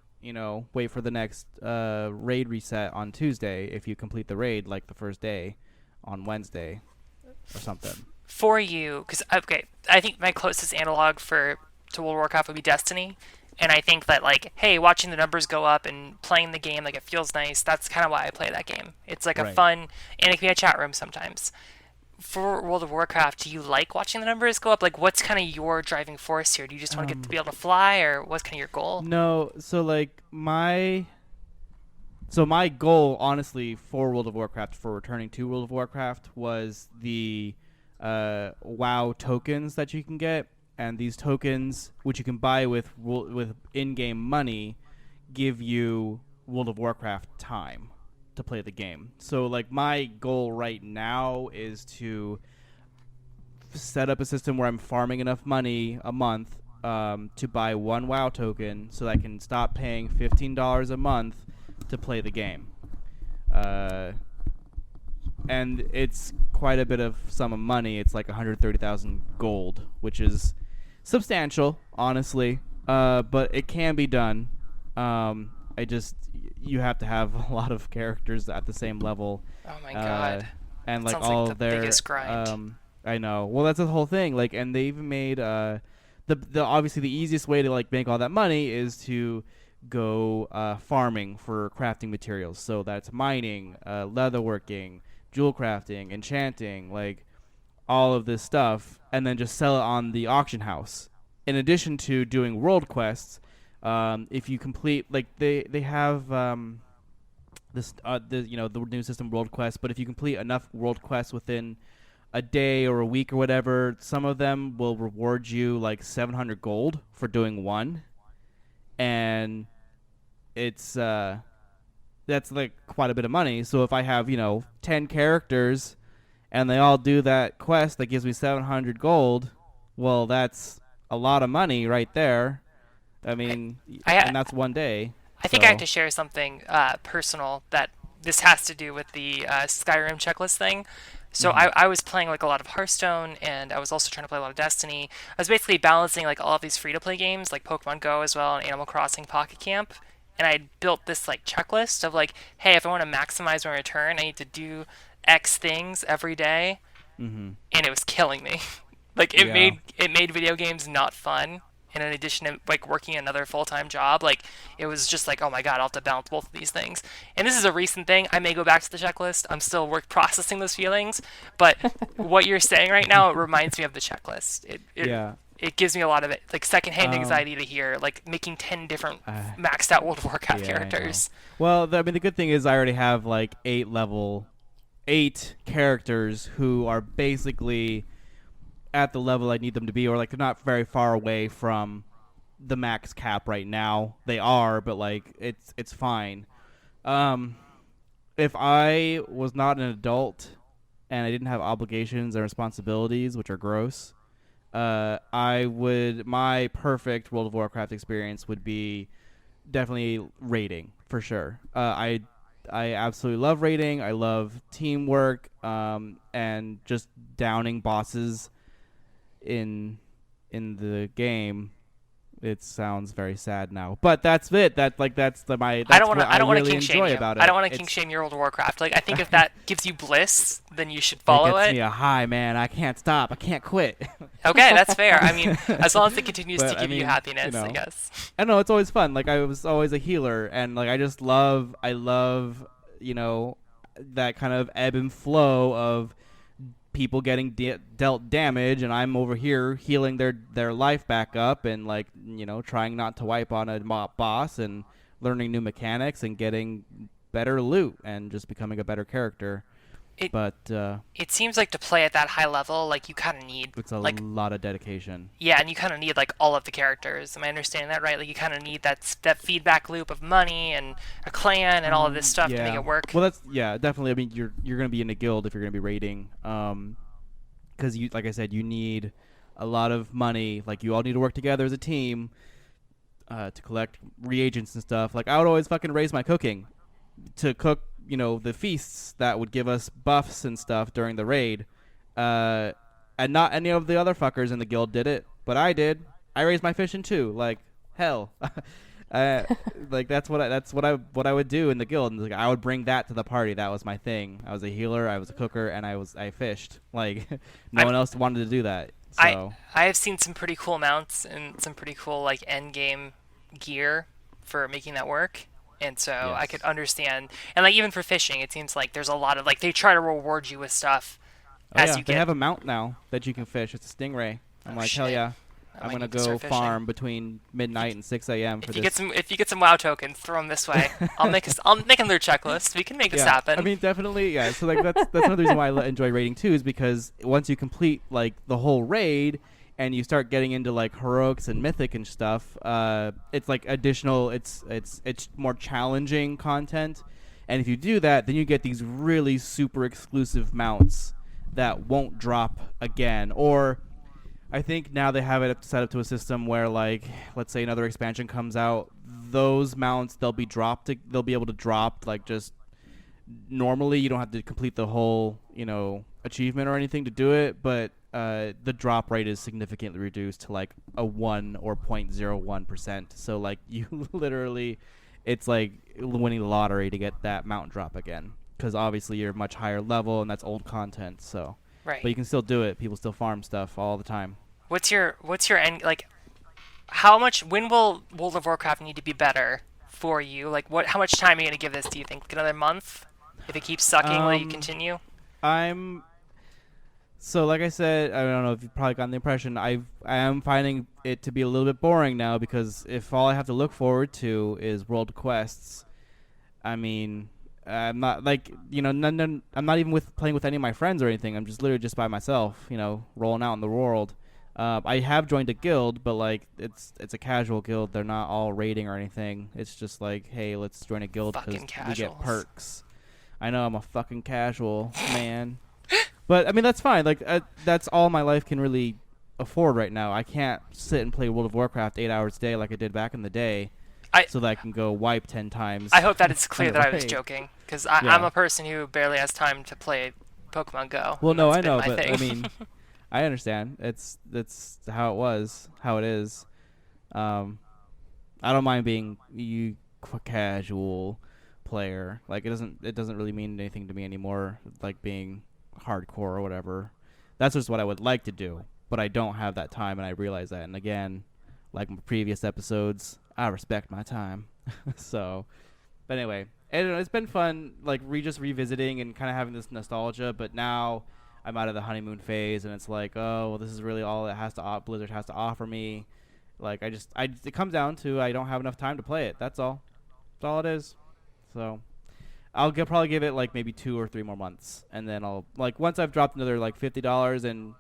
Wait for the next raid reset on Tuesday if you complete the raid like the first day on Wednesday or something. For you, because I think my closest analog to World of Warcraft would be Destiny, and I think that like, hey, watching the numbers go up and playing the game, like it feels nice. That's kind of why I play that game. It's like a fun, and it can be a chat room sometimes. For World of Warcraft, do you like watching the numbers go up? Like, what's kind of your driving force here? Do you just want to get to be able to fly, or what's kind of your goal? No, so like my goal, honestly, for World of Warcraft, for returning to World of Warcraft, was the WoW tokens that you can get, and these tokens, which you can buy with in-game money, give you World of Warcraft time to play the game. So like my goal right now is to set up a system where I'm farming enough money a month to buy one WoW token so that I can stop paying $15 a month to play the game. And it's quite a bit of sum of money. It's like 130,000 gold, which is substantial, honestly. But it can be done. You have to have a lot of characters at the same level. Oh my god! And like sounds all like of the their biggest grind. I know. Well, that's the whole thing. Like, and they even made the obviously the easiest way to like make all that money is to go farming for crafting materials. So that's mining, leatherworking, jewel crafting, enchanting, like all of this stuff, and then just sell it on the auction house. In addition to doing world quests, if you complete like they have the new system world quests, but if you complete enough world quests within a day or a week or whatever, some of them will reward you like 700 gold for doing one, and it's that's like quite a bit of money. So if I have 10 characters and they all do that quest that gives me 700 gold, well, that's a lot of money right there. I mean, and that's one day. I think I have to share something personal that this has to do with the Skyrim checklist thing. So I was playing like a lot of Hearthstone, and I was also trying to play a lot of Destiny. I was basically balancing like all of these free-to-play games, like Pokemon Go as well, and Animal Crossing Pocket Camp. And I built this like checklist of like, hey, if I want to maximize my return, I need to do X things every day, and it was killing me. Like it made video games not fun. And in addition to like working another full-time job, like it was just like, oh my god, I'll have to balance both of these things. And this is a recent thing. I may go back to the checklist. I'm still processing those feelings. But what you're saying right now, it reminds me of the checklist. It gives me a lot of like secondhand anxiety to hear like making 10 different maxed out World of Warcraft characters. Well, I mean, the good thing is I already have like 8 characters who are basically at the level I need them to be, or like they're not very far away from the max cap right now. They are, but like it's fine. If I was not an adult and I didn't have obligations and responsibilities, which are gross, my perfect World of Warcraft experience would be definitely raiding for sure. I absolutely love raiding. I love teamwork, and just downing bosses in the game. It sounds very sad now, but that's it. That's what I really enjoy about it. I don't want to king shame your World of Warcraft. Like I think if that gives you bliss, then you should follow it. It gets me a high, man. I can't stop. I can't quit. Okay, that's fair. I mean, as long as it continues to give you happiness, I guess. I know it's always fun. Like I was always a healer, and like I love that kind of ebb and flow of people getting dealt damage, and I'm over here healing their life back up, and like trying not to wipe on a boss, and learning new mechanics, and getting better loot, and just becoming a better character. It seems like to play at that high level, like you kind of need it's a lot of dedication. Yeah, and you kind of need like all of the characters. Am I understanding that right? Like you kind of need that feedback loop of money and a clan and all of this stuff to make it work. Well, that's definitely. I mean, you're going to be in a guild if you're going to be raiding, because like I said, you need a lot of money. Like, you all need to work together as a team to collect reagents and stuff. Like, I would always fucking raise my cooking to cook, the feasts that would give us buffs and stuff during the raid. And not any of the other fuckers in the guild did it, but I did. I raised my fishing too. Like, hell. Like, that's what I would do in the guild, and like, I would bring that to the party. That was my thing. I was a healer, I was a cooker, and I fished. Like, no one else wanted to do that. So I have seen some pretty cool mounts and some pretty cool like end game gear for making that work. And so Yes. I could understand, and like even for fishing, it seems like there's a lot of like they try to reward you with stuff as you they get. have a mount now that you can fish. It's a stingray. I'm like, hell shit. yeah. I I'm might gonna need to go start fishing. farm between midnight and 6 a.m. for If this. you get some WoW tokens, throw them this way. I'll make another checklist. We can make this happen. I mean, definitely, yeah. So like that's another reason why I enjoy raiding too, is because once you complete like the whole raid and you start getting into like heroics and mythic and stuff, it's like additional. It's more challenging content, and if you do that, then you get these really super exclusive mounts that won't drop again. Or I think now they have it set up to a system where, like, let's say another expansion comes out, those mounts they'll be able to drop like just normally. You don't have to complete the whole achievement or anything to do it, but the drop rate is significantly reduced to like a 1 or 0.01%. So like you literally, it's like winning the lottery to get that mount drop again, because obviously you're much higher level and that's old content. So right. But you can still do it. People still farm stuff all the time. What's your end, like when will World of Warcraft need to be better for you? Like how much time are you going to give this, do you think? Like another month? If it keeps sucking, will you continue? So like I said, I don't know if you've probably gotten the impression, I am finding it to be a little bit boring now, because if all I have to look forward to is world quests, I mean, I'm not like, I'm not even playing with any of my friends or anything. I'm just literally just by myself, rolling out in the world. I have joined a guild, but like it's a casual guild. They're not all raiding or anything. It's just like, hey, let's join a guild because we get perks. I know, I'm a fucking casual man. But I mean, that's fine. Like that's all my life can really afford right now. I can't sit and play World of Warcraft 8 hours a day like I did back in the day, so that I can go wipe 10 times. I hope that it's clear that I was joking, because I'm a person who barely has time to play Pokemon Go. Well, no, I know, but I mean, I understand. That's how it is. I don't mind being casual player. Like it doesn't really mean anything to me anymore. Like being hardcore or whatever. That's just what I would like to do, but I don't have that time, and I realize that. And again, like my previous episodes, I respect my time. So, but anyway, it's been fun, like just revisiting and kind of having this nostalgia. But now I'm out of the honeymoon phase, and it's like, oh, well, this is really all that Blizzard has to offer me. Like it comes down to I don't have enough time to play it. That's all. That's all it is. So I'll probably give it like maybe 2 or 3 more months, and then I'll like once I've dropped another like $50 in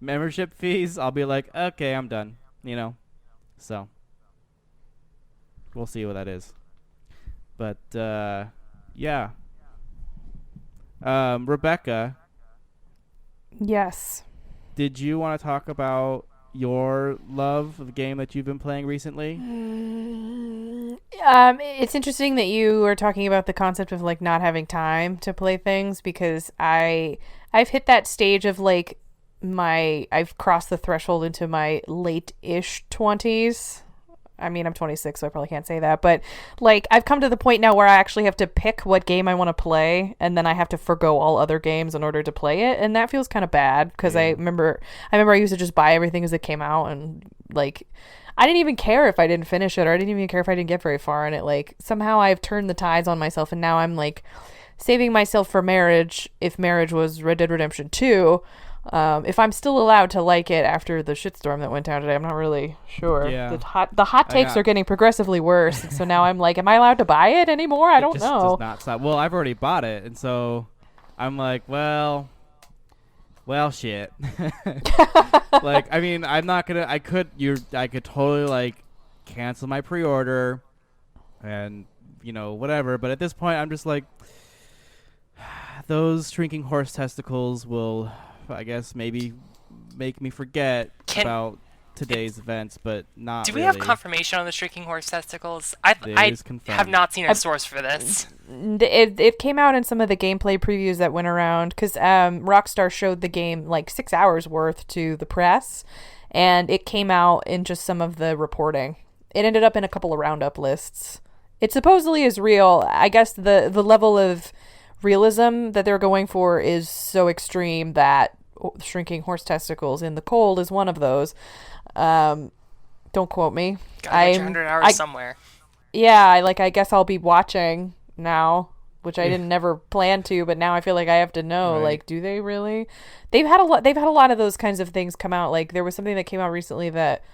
membership fees, I'll be like, okay, I'm done. So we'll see what that is. But yeah. Rebecca. Yes. Did you want to talk about your love of the game that you've been playing recently? It's interesting that you were talking about the concept of like not having time to play things, because I've hit that stage of like I've crossed the threshold into my late-ish 20s. I mean, I'm 26, so I probably can't say that, but like I've come to the point now where I actually have to pick what game I want to play, and then I have to forgo all other games in order to play it, and that feels kind of bad, because I remember I used to just buy everything as it came out, and like I didn't even care if I didn't finish it, or I didn't even care if I didn't get very far in it. Like somehow I've turned the tides on myself, and now I'm like saving myself for marriage, if marriage was Red Dead Redemption 2. If I'm still allowed to like it after the shitstorm that went down today, I'm not really sure. Yeah. The hot takes are getting progressively worse. So now I'm like, am I allowed to buy it anymore? I don't know. Does not stop. Well, I've already bought it, and so I'm like, well, shit. Like, I mean, I'm not gonna. I could totally like cancel my pre-order, and whatever. But at this point, I'm just like, those shrinking horse testicles will, I guess, maybe make me forget Can about today's events, but not do we really. have confirmation on the shrinking horse testicles? It I is confirmed. have not seen a source for this. It came out in some of the gameplay previews that went around because Rockstar showed the game like 6 hours worth to the press, and it came out in just some of the reporting. It ended up in a couple of roundup lists. It supposedly is real. I guess the level of realism that they're going for is so extreme that shrinking horse testicles in the cold is one of those. Don't quote me. Gotta get your 100 hours somewhere. Yeah, I guess I'll be watching now, which I didn't never plan to, but now I feel like I have to know. Right. Like, do they really? They've had a lot of those kinds of things come out. Like, there was something that came out recently that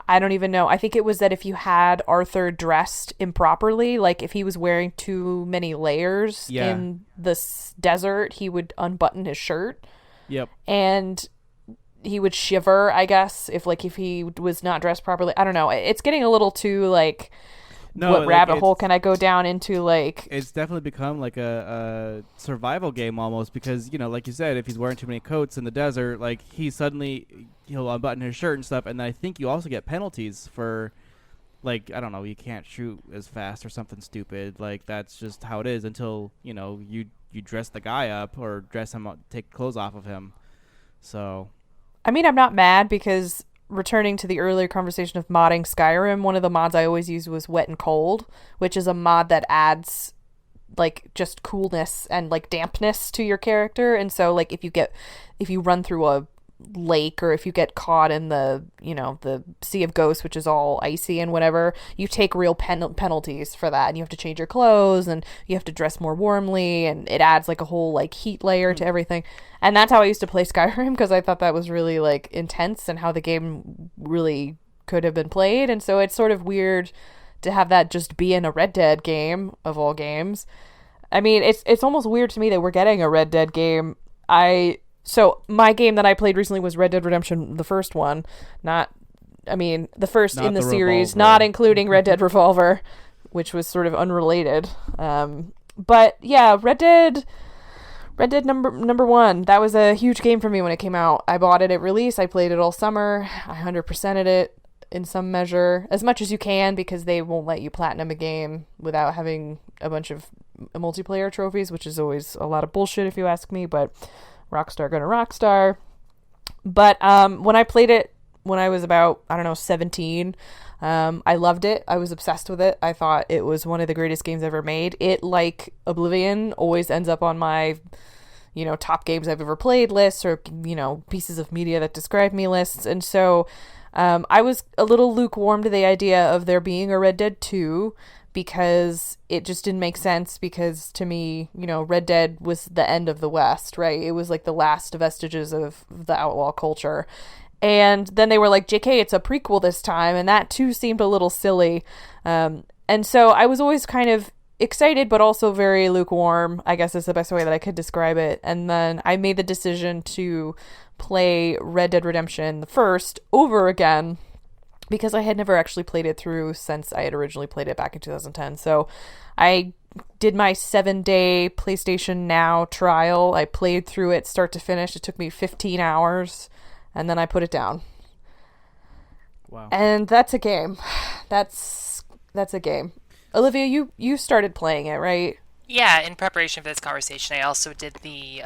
I don't even know. I think it was that if you had Arthur dressed improperly, like if he was wearing too many layers in the desert, he would unbutton his shirt. Yep. And he would shiver, I guess, if he was not dressed properly. I don't know. It's getting a little too like, what rabbit hole can I go down into? Like, it's definitely become like a survival game almost, because like you said, if he's wearing too many coats in the desert, like he'll unbutton his shirt and stuff, and I think you also get penalties for, like, I don't know, you can't shoot as fast or something stupid. Like, that's just how it is until you dress the guy up or dress him up, take clothes off of him. So I mean, I'm not mad because, returning to the earlier conversation of modding Skyrim, one of the mods I always used was Wet and Cold, which is a mod that adds like just coolness and like dampness to your character. And so like if you run through a lake, or if you get caught in the the Sea of Ghosts, which is all icy and whatever, you take real penalties for that, and you have to change your clothes and you have to dress more warmly, and it adds like a whole like heat layer to everything. And that's how I used to play Skyrim, because I thought that was really like intense and how the game really could have been played. And so it's sort of weird to have that just be in a Red Dead game of all games. I mean, it's almost weird to me that we're getting a Red Dead game. So my game that I played recently was Red Dead Redemption, the first one. The first Not in the series, Revolver. not including Red Dead Revolver, which was sort of unrelated. But yeah, Red Dead number one, that was a huge game for me when it came out. I bought it at release. I played it all summer. I 100%ed it in some measure, as much as you can, because they won't let you platinum a game without having a bunch of multiplayer trophies, which is always a lot of bullshit if you ask me, but Rockstar gonna Rockstar. But when I played it when I was about, 17, I loved it. I was obsessed with it. I thought it was one of the greatest games ever made. It, like Oblivion, always ends up on my top games I've ever played lists, or pieces of media that describe me lists. And so I was a little lukewarm to the idea of there being a Red Dead 2, because it just didn't make sense, because to me, Red Dead was the end of the West, right? It was like the last vestiges of the outlaw culture. And then they were like, JK, it's a prequel this time, and that too seemed a little silly. And so I was always kind of excited, but also very lukewarm, I guess is the best way that I could describe it. And then I made the decision to play Red Dead Redemption the first over again, because I had never actually played it through since I had originally played it back in 2010. So I did my 7-day PlayStation Now trial. I played through it start to finish. It took me 15 hours, and then I put it down. Wow. And that's a game. That's a game. Olivia, you started playing it, right? Yeah, in preparation for this conversation, I also did the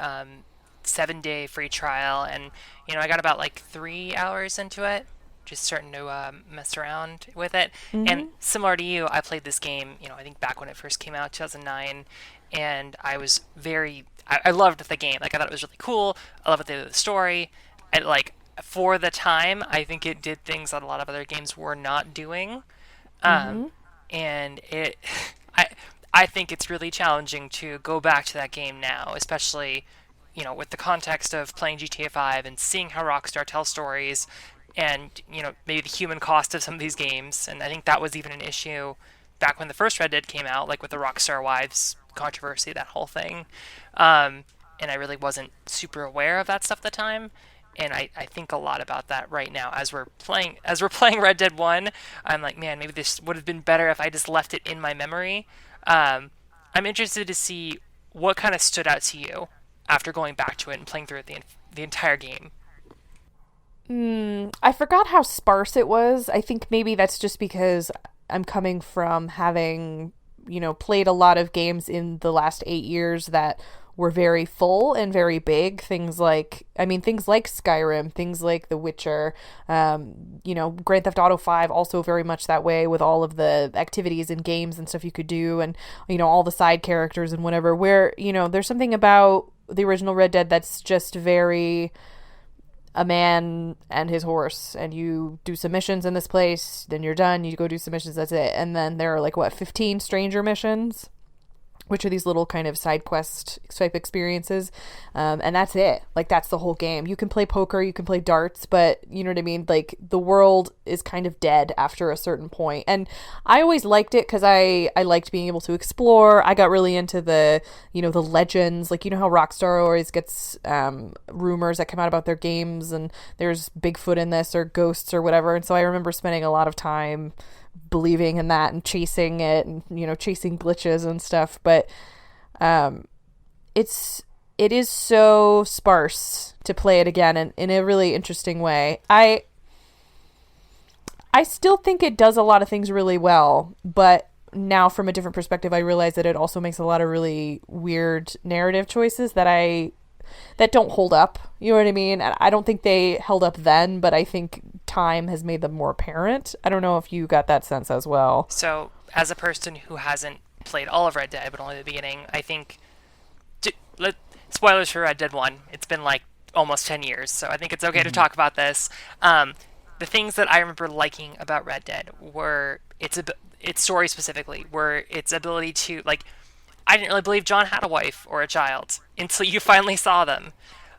7-day free trial, and I got about like 3 hours into it, just starting to mess around with it. Mm-hmm. And similar to you, I played this game, I think back when it first came out, 2009, and I was I loved the game. Like, I thought it was really cool. I loved the story. And like, for the time, I think it did things that a lot of other games were not doing. And I think it's really challenging to go back to that game now, especially, with the context of playing GTA 5 and seeing how Rockstar tells stories, and maybe the human cost of some of these games. And I think that was even an issue back when the first Red Dead came out, like with the Rockstar Wives controversy, that whole thing. And I really wasn't super aware of that stuff at the time. And I think a lot about that right now as we're playing Red Dead 1. I'm like, man, maybe this would have been better if I just left it in my memory. I'm interested to see what kind of stood out to you after going back to it and playing through it the entire game? I forgot how sparse it was. I think maybe that's just because I'm coming from having, played a lot of games in the last 8 years that were very full and very big. Things like Skyrim, things like The Witcher, Grand Theft Auto 5, also very much that way, with all of the activities and games and stuff you could do, and, all the side characters and whatever, where, there's something about the original Red Dead that's just very a man and his horse, and you do some missions in this place, then you're done, you go do some missions, that's it. And then there are 15 stranger missions, which are these little kind of side quest type experiences, and that's it. That's the whole game. You can play poker, you can play darts, but you know what I mean? The world is kind of dead after a certain point. And I always liked it because I liked being able to explore. I got really into the legends, how Rockstar always gets rumors that come out about their games, and there's Bigfoot in this or ghosts or whatever. And so I remember spending a lot of time believing in that and chasing it, and chasing glitches and stuff. But it is so sparse to play it again in a really interesting way. I still think it does a lot of things really well, but now from a different perspective I realize that it also makes a lot of really weird narrative choices that don't hold up. You know what I mean? And I don't think they held up then, but I think time has made them more apparent. I don't know if you got that sense as well. So, as a person who hasn't played all of Red Dead, but only the beginning, I think... spoilers for Red Dead 1. It's been almost 10 years, so I think it's okay to talk about this. The things that I remember liking about Red Dead were its story specifically, were its ability to... I didn't really believe John had a wife or a child until you finally saw them.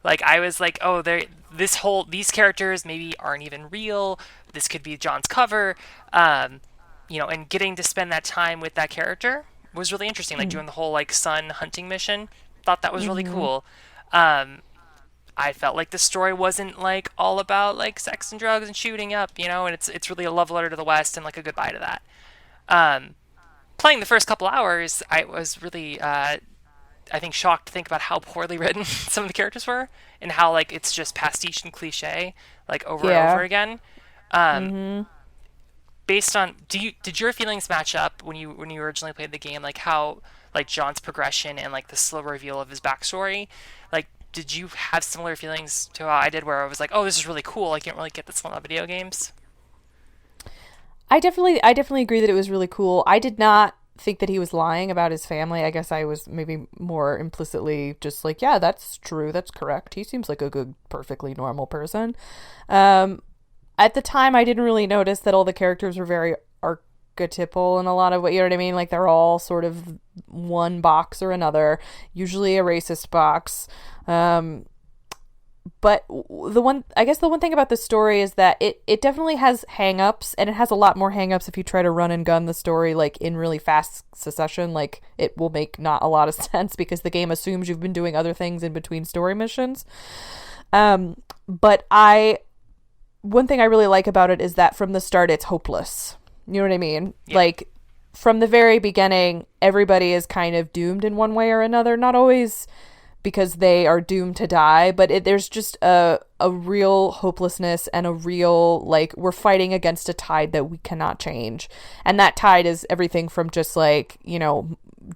I was like, oh, these characters maybe aren't even real. This could be John's cover. And getting to spend that time with that character was really interesting. Doing the whole sun hunting mission, thought that was really cool. I felt like the story wasn't all about sex and drugs and shooting up, and it's really a love letter to the West and a goodbye to that. Playing the first couple hours, I was really, I think, shocked to think about how poorly written some of the characters were, and how it's just pastiche and cliche, over and over again. Based on, did your feelings match up when you originally played the game? How John's progression and the slow reveal of his backstory? Did you have similar feelings to how I did, where I was oh, this is really cool. I can't really get this in a lot of video games. I definitely agree that it was really cool. I did not think that he was lying about his family. I guess I was maybe more implicitly just yeah, that's true. That's correct. He seems like a good, perfectly normal person. At the time, I didn't really notice that all the characters were very archetypal in a lot of what, you know what I mean? They're all sort of one box or another, usually a racist box. But the one thing about this story is that it definitely has hang-ups, and it has a lot more hang-ups if you try to run and gun the story in really fast succession. It will make not a lot of sense because the game assumes you've been doing other things in between story missions. But one thing I really like about it is that from the start it's hopeless. You know what I mean? Yeah. From the very beginning, everybody is kind of doomed in one way or another. Not always because they are doomed to die, but there's just a real hopelessness and a real, we're fighting against a tide that we cannot change. And that tide is everything from just,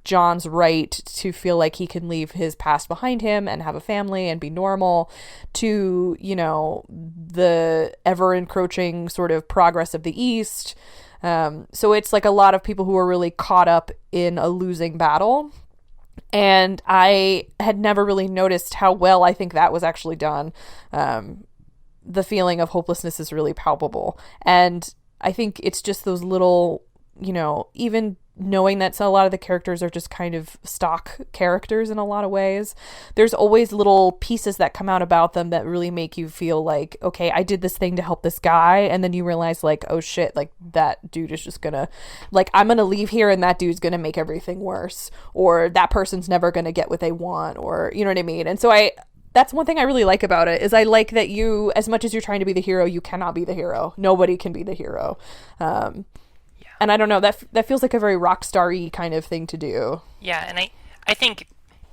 John's right to feel like he can leave his past behind him and have a family and be normal, to, the ever-encroaching sort of progress of the East. So it's a lot of people who are really caught up in a losing battle. And I had never really noticed how well I think that was actually done. The feeling of hopelessness is really palpable. And I think it's just those little, even knowing that a lot of the characters are just kind of stock characters in a lot of ways, there's always little pieces that come out about them that really make you feel okay, I did this thing to help this guy, and then you realize oh shit, that dude is just gonna, I'm gonna leave here and that dude's gonna make everything worse, or that person's never gonna get what they want, or you know what I mean. And so that's one thing I really like about it, is I like that you, as much as you're trying to be the hero, you cannot be the hero. Nobody can be the hero. And I don't know, that feels like a very Rockstar-y kind of thing to do. Yeah, and I think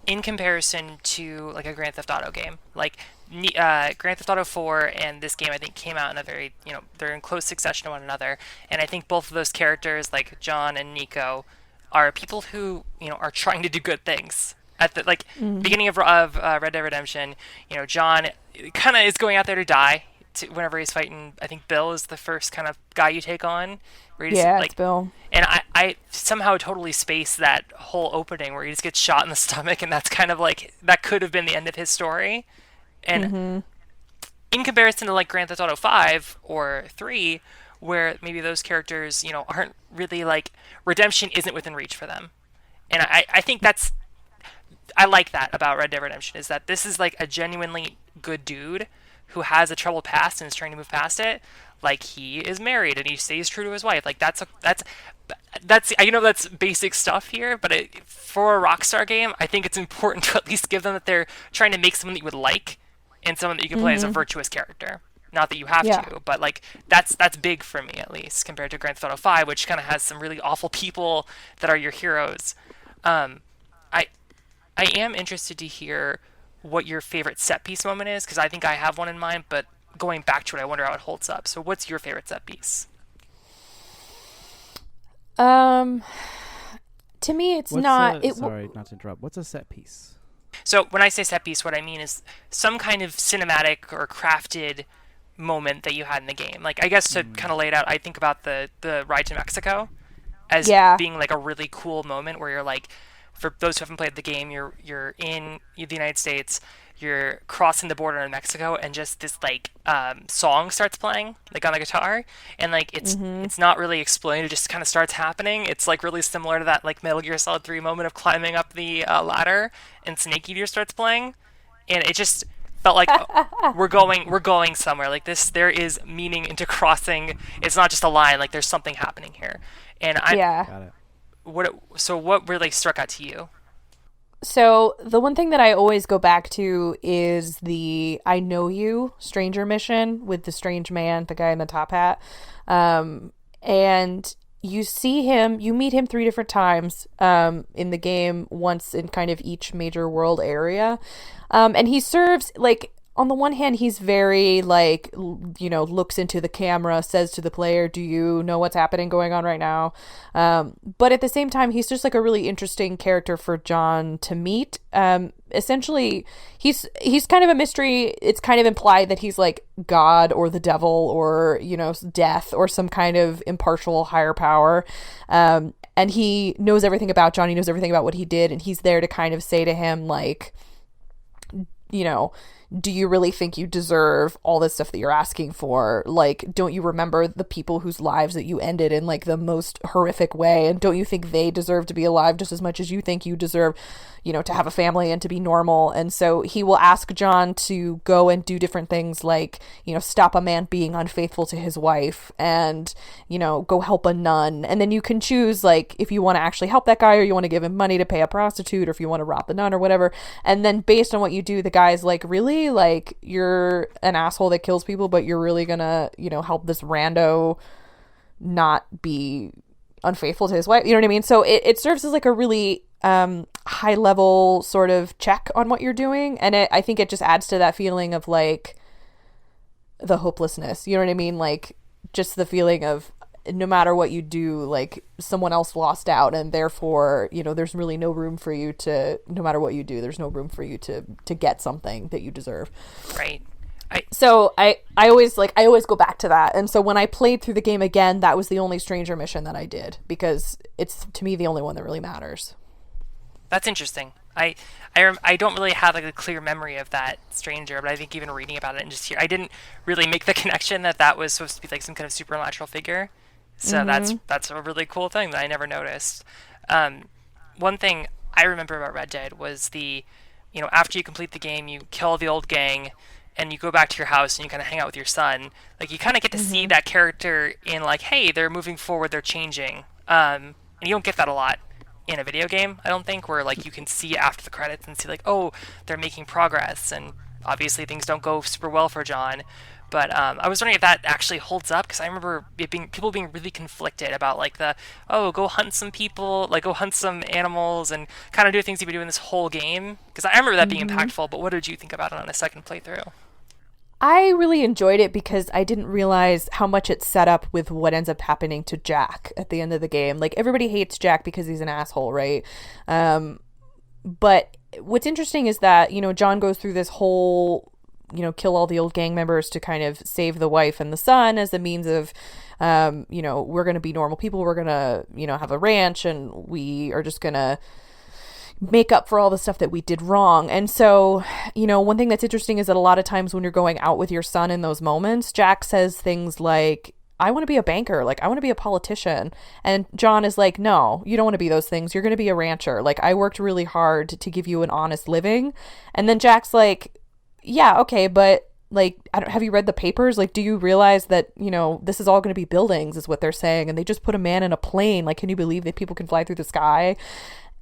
in comparison to like a Grand Theft Auto game. Like Grand Theft Auto 4 and this game, I think, came out in a very, they're in close succession to one another. And I think both of those characters, like John and Nico, are people who, are trying to do good things. At the beginning of Red Dead Redemption, John kind of is going out there to die. Whenever he's fighting, I think Bill is the first kind of guy you take on. Where you Yeah, just, it's Bill. And I somehow totally spaced that whole opening where he just gets shot in the stomach, and that's kind of like, that could have been the end of his story. And in comparison to like Grand Theft Auto 5 or 3, where maybe those characters, aren't really like, redemption isn't within reach for them. And I think I like that about Red Dead Redemption, is that this is like a genuinely good dude who has a troubled past and is trying to move past it. Like, he is married and he stays true to his wife. Like, that's basic stuff here, but for a Rockstar game, I think it's important to at least give them that they're trying to make someone that you would like and someone that you can play as a virtuous character. Not that you have to, but like that's big for me, at least, compared to Grand Theft Auto 5, which kind of has some really awful people that are your heroes. I am interested to hear what your favorite set piece moment is, because I think I have one in mind, but going back to it, I wonder how it holds up. So what's your favorite set piece? To me, it's not. Sorry, not to interrupt. What's a set piece? So when I say set piece, what I mean is some kind of cinematic or crafted moment that you had in the game. Like, I guess to kind of lay it out, I think about the ride to Mexico as being like a really cool moment where you're like, for those who haven't played the game, you're in the United States, you're crossing the border in Mexico, and just this like song starts playing like on the guitar, and like it's not really explained, it just kind of starts happening. It's like really similar to that like Metal Gear Solid 3 moment of climbing up the ladder and Snake Eater starts playing, and it just felt like we're going somewhere. Like this, there is meaning into crossing. It's not just a line. Like there's something happening here, and Got it. What really struck out to you? So the one thing that I always go back to is the "I know you" stranger mission with the strange man, the guy in the top hat, and you meet him 3 different times in the game, once in kind of each major world area, and he serves like. On the one hand, he's very, like, looks into the camera, says to the player, do you know what's going on right now? But at the same time, he's just, like, a really interesting character for John to meet. Essentially, he's kind of a mystery. It's kind of implied that he's, like, God or the devil or, death or some kind of impartial higher power. And he knows everything about John. He knows everything about what he did. And he's there to kind of say to him, like, do you really think you deserve all this stuff that you're asking for? Like, don't you remember the people whose lives that you ended in like the most horrific way? And don't you think they deserve to be alive just as much as you think you deserve, to have a family and to be normal? And so he will ask John to go and do different things like, stop a man being unfaithful to his wife and, go help a nun. And then you can choose like if you want to actually help that guy or you want to give him money to pay a prostitute or if you want to rob the nun or whatever. And then based on what you do, the guy's like, really? Like, you're an asshole that kills people, but you're really gonna, help this rando not be unfaithful to his wife? You know what I mean? So it serves as like a really high level sort of check on what you're doing. And I think it just adds to that feeling of like the hopelessness. You know what I mean? Like just the feeling of no matter what you do, like someone else lost out, and therefore, there's really no room for you to, no matter what you do, there's no room for you to get something that you deserve. Right. So I always go back to that. And so when I played through the game again, that was the only stranger mission that I did, because it's to me the only one that really matters. That's interesting. I don't really have like a clear memory of that stranger, but I think even reading about it and just I didn't really make the connection that was supposed to be like some kind of supernatural figure. So that's a really cool thing that I never noticed. One thing I remember about Red Dead was after you complete the game, you kill the old gang, and you go back to your house and you kind of hang out with your son. Like you kind of get to see that character in like, hey, they're moving forward, they're changing. And you don't get that a lot in a video game, I don't think, where like you can see after the credits and see like, oh, they're making progress, and obviously things don't go super well for John. But I was wondering if that actually holds up, because I remember people being really conflicted about like go hunt some people, like go hunt some animals and kind of do things you've been doing this whole game. Because I remember that being impactful, but what did you think about it on a second playthrough? I really enjoyed it because I didn't realize how much it set up with what ends up happening to Jack at the end of the game. Like, everybody hates Jack because he's an asshole, right? But what's interesting is that, John goes through this whole, kill all the old gang members to kind of save the wife and the son as a means of, we're going to be normal people. We're going to, have a ranch, and we are just going to make up for all the stuff that we did wrong. And so, one thing that's interesting is that a lot of times when you're going out with your son in those moments, Jack says things like, I want to be a banker. Like, I want to be a politician. And John is like, no, you don't want to be those things. You're going to be a rancher. Like, I worked really hard to give you an honest living. And then Jack's like, yeah, okay, but like, have you read the papers? Like, do you realize that, this is all going to be buildings is what they're saying. And they just put a man in a plane. Like, can you believe that people can fly through the sky?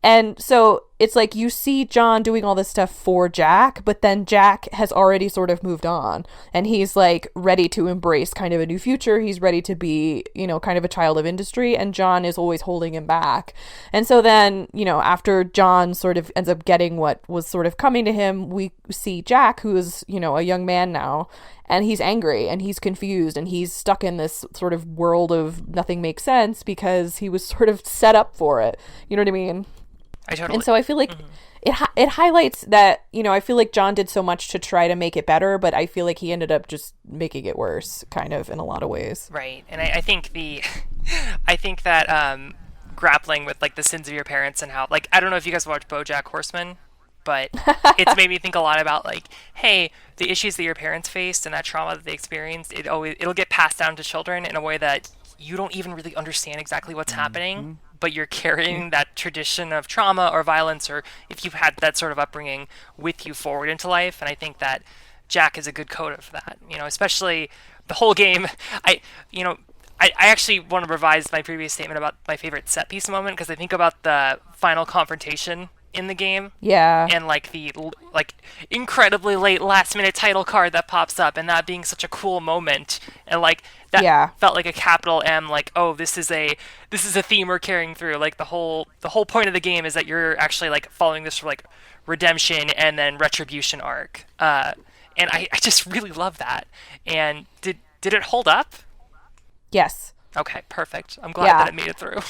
And so it's like you see John doing all this stuff for Jack, but then Jack has already sort of moved on, and he's like ready to embrace kind of a new future. He's ready to be, kind of a child of industry, and John is always holding him back. And so then, after John sort of ends up getting what was sort of coming to him, we see Jack, who is, a young man now, and he's angry and he's confused and he's stuck in this sort of world of nothing makes sense because he was sort of set up for it. You know what I mean? I totally. And so I feel like it highlights that, I feel like John did so much to try to make it better, but I feel like he ended up just making it worse, kind of, in a lot of ways. Right. And I think I think that grappling with like the sins of your parents and how, like, I don't know if you guys watch BoJack Horseman, but it's made me think a lot about like, hey, the issues that your parents faced and that trauma that they experienced, it'll get passed down to children in a way that you don't even really understand exactly what's happening, but you're carrying that tradition of trauma or violence, or if you've had that sort of upbringing, with you forward into life. And I think that Jack is a good code of that, especially the whole game. I actually want to revise my previous statement about my favorite set piece moment, because I think about the final confrontation in the game. Yeah. And like the incredibly late last minute title card that pops up, and that being such a cool moment, and like that felt like a capital M, like, oh, this is a theme we're carrying through. Like the whole point of the game is that you're actually like following this like redemption and then retribution arc. And I just really love that. And did it hold up? Yes. Okay, perfect. I'm glad that it made it through.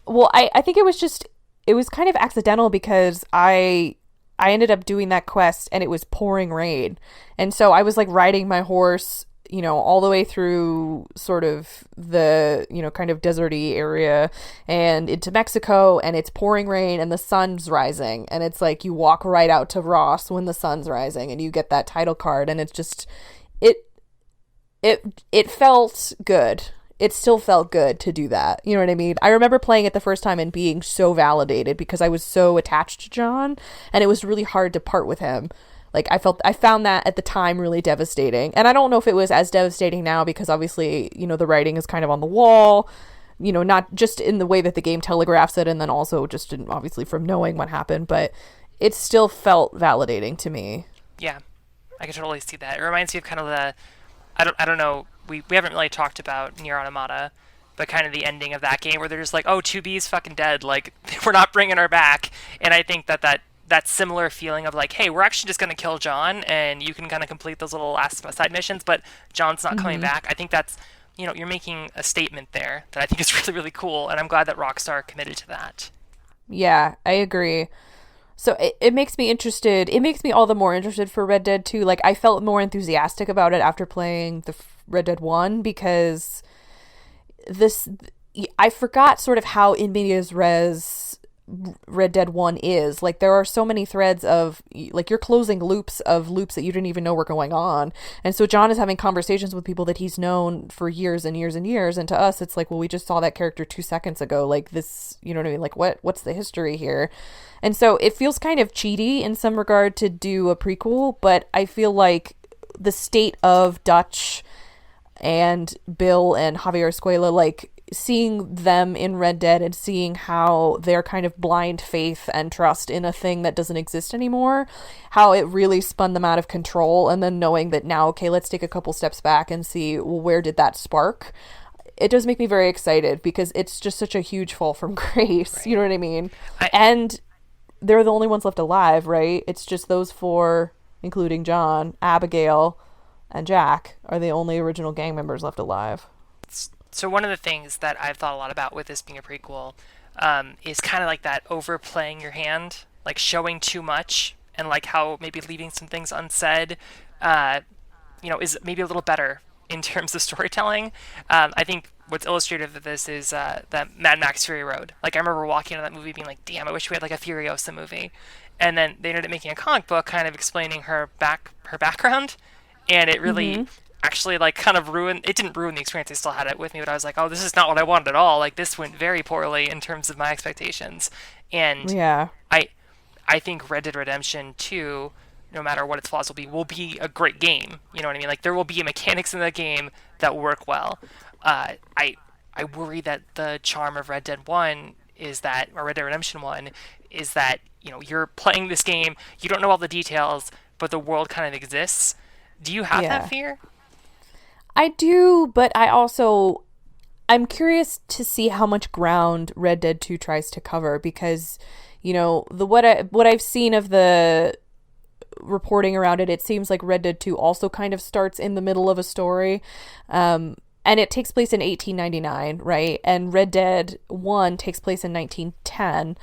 Well, I think it was kind of accidental because I ended up doing that quest and it was pouring rain. And so I was like riding my horse, all the way through sort of the, kind of deserty area and into Mexico, and it's pouring rain and the sun's rising. And it's like you walk right out to Ross when the sun's rising and you get that title card, and it's just, it felt good. It still felt good to do that. You know what I mean? I remember playing it the first time and being so validated because I was so attached to John, and it was really hard to part with him. Like, I found that at the time really devastating. And I don't know if it was as devastating now because obviously, the writing is kind of on the wall, not just in the way that the game telegraphs it, and then also just obviously from knowing what happened, but it still felt validating to me. Yeah, I can totally see that. It reminds me of kind of I don't know, we haven't really talked about Nier Automata, but kind of the ending of that game where they're just like, oh, 2B's fucking dead, like, we're not bringing her back. And I think that similar feeling of like, hey, we're actually just going to kill John, and you can kind of complete those little last side missions, but John's not coming back. I think that's, you're making a statement there that I think is really, really cool, and I'm glad that Rockstar committed to that. Yeah, I agree. So it makes me interested. It makes me all the more interested for Red Dead 2. Like, I felt more enthusiastic about it after playing the Red Dead 1 because I forgot sort of how in medias res Red Dead 1 is. Like, there are so many threads of, like, you're closing loops that you didn't even know were going on. And so John is having conversations with people that he's known for years and years and years. And to us, it's like, well, we just saw that character 2 seconds ago. Like, this, you know what I mean? Like, what's the history here? And so it feels kind of cheaty in some regard to do a prequel, but I feel like the state of Dutch and Bill and Javier Escuela, like, seeing them in Red Dead and seeing how their kind of blind faith and trust in a thing that doesn't exist anymore, how it really spun them out of control, and then knowing that now, okay, let's take a couple steps back and see, well, where did that spark? It does make me very excited because it's just such a huge fall from grace. Right. You know what I mean? And they're the only ones left alive, right? It's just those four, including John, Abigail, and Jack, are the only original gang members left alive. So one of the things that I've thought a lot about with this being a prequel is kind of like that overplaying your hand, like showing too much, and like how maybe leaving some things unsaid, is maybe a little better in terms of storytelling. I think what's illustrative of this is that Mad Max Fury Road. Like I remember walking into that movie being like, damn, I wish we had like a Furiosa movie. And then they ended up making a comic book kind of explaining her background, and it really actually like kind of didn't ruin the experience. I still had it with me, but I was like, oh, this is not what I wanted at all. Like this went very poorly in terms of my expectations. And yeah, I think Red Dead Redemption 2, no matter what its flaws will be a great game. You know what I mean? Like there will be mechanics in the game that work well. I worry that the charm of Red Dead 1 is that, or Red Dead Redemption 1, is that, you're playing this game, you don't know all the details, but the world kind of exists. Do you have that fear? I do, but I'm curious to see how much ground Red Dead 2 tries to cover, because, what I've seen of the reporting around it, it seems like Red Dead 2 also kind of starts in the middle of a story. And it takes place in 1899, right? And Red Dead 1 takes place in 1910.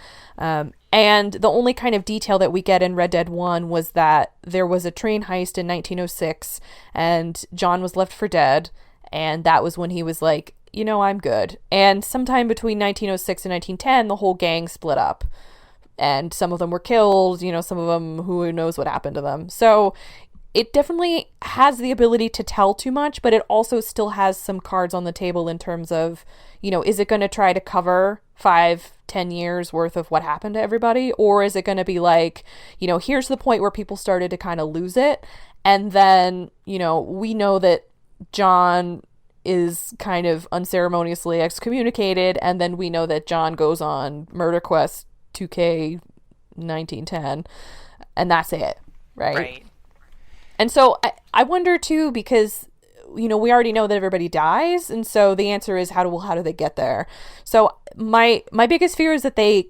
And the only kind of detail that we get in Red Dead 1 was that there was a train heist in 1906, and John was left for dead. And that was when he was like, I'm good. And sometime between 1906 and 1910, the whole gang split up. And some of them were killed, some of them, who knows what happened to them. So it definitely has the ability to tell too much, but it also still has some cards on the table in terms of, is it going to try to cover 5-10 years worth of what happened to everybody? Or is it going to be like, here's the point where people started to kind of lose it. And then, we know that John is kind of unceremoniously excommunicated. And then we know that John goes on Murder Quest 2K 1910. And that's it, right? And so I wonder too, because, we already know that everybody dies. And so the answer is how do they get there? So my biggest fear is that they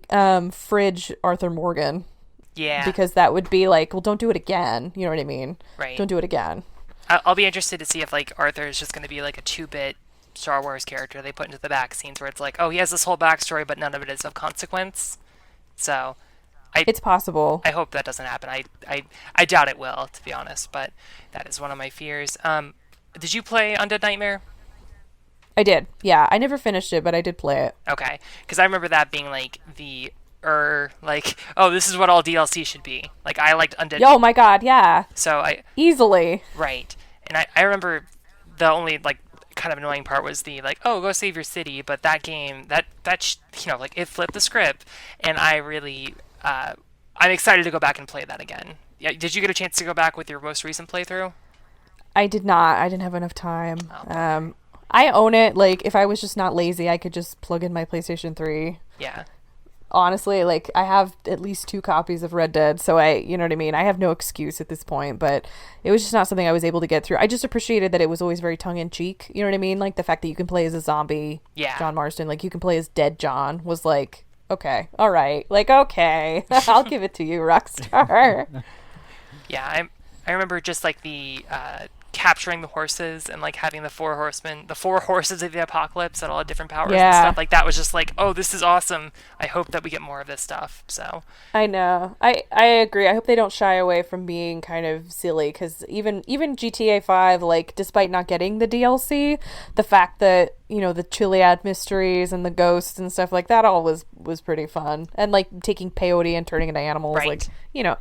fridge Arthur Morgan. Yeah. Because that would be like, well, don't do it again. You know what I mean? Right. Don't do it again. I'll be interested to see if like Arthur is just going to be like a 2-bit Star Wars character they put into the back scenes where it's like, oh, he has this whole backstory, but none of it is of consequence. So it's possible. I hope that doesn't happen. I doubt it will, to be honest, but that is one of my fears. Did you play Undead Nightmare? I did. Yeah, I never finished it, but I did play it. Okay, because I remember that being like oh, this is what all DLC should be. Like I liked Undead. Oh my god, yeah. So easily. Right, and I remember the only like kind of annoying part was the like, oh, go save your city, but that game that like it flipped the script, and I really I'm excited to go back and play that again. Yeah, did you get a chance to go back with your most recent playthrough? I did not. I didn't have enough time. Oh, I own it. Like if I was just not lazy, I could just plug in my PlayStation 3. Yeah. Honestly, like I have at least 2 copies of Red Dead, so you know what I mean? I have no excuse at this point, but it was just not something I was able to get through. I just appreciated that it was always very tongue-in-cheek, you know what I mean? Like the fact that you can play as a zombie John Marston, like you can play as dead John was like, okay, all right. Like, okay, I'll give it to you, Rockstar. Yeah, I remember just like the capturing the horses and like having the 4 horses of the apocalypse that all had different powers and stuff. Like that was just like, oh, this is awesome. I hope that we get more of this stuff. So I know. I agree. I hope they don't shy away from being kind of silly, because even GTA 5, like despite not getting the DLC, the fact that the Chiliad mysteries and the ghosts and stuff like that all was pretty fun. And like taking peyote and turning into animals, like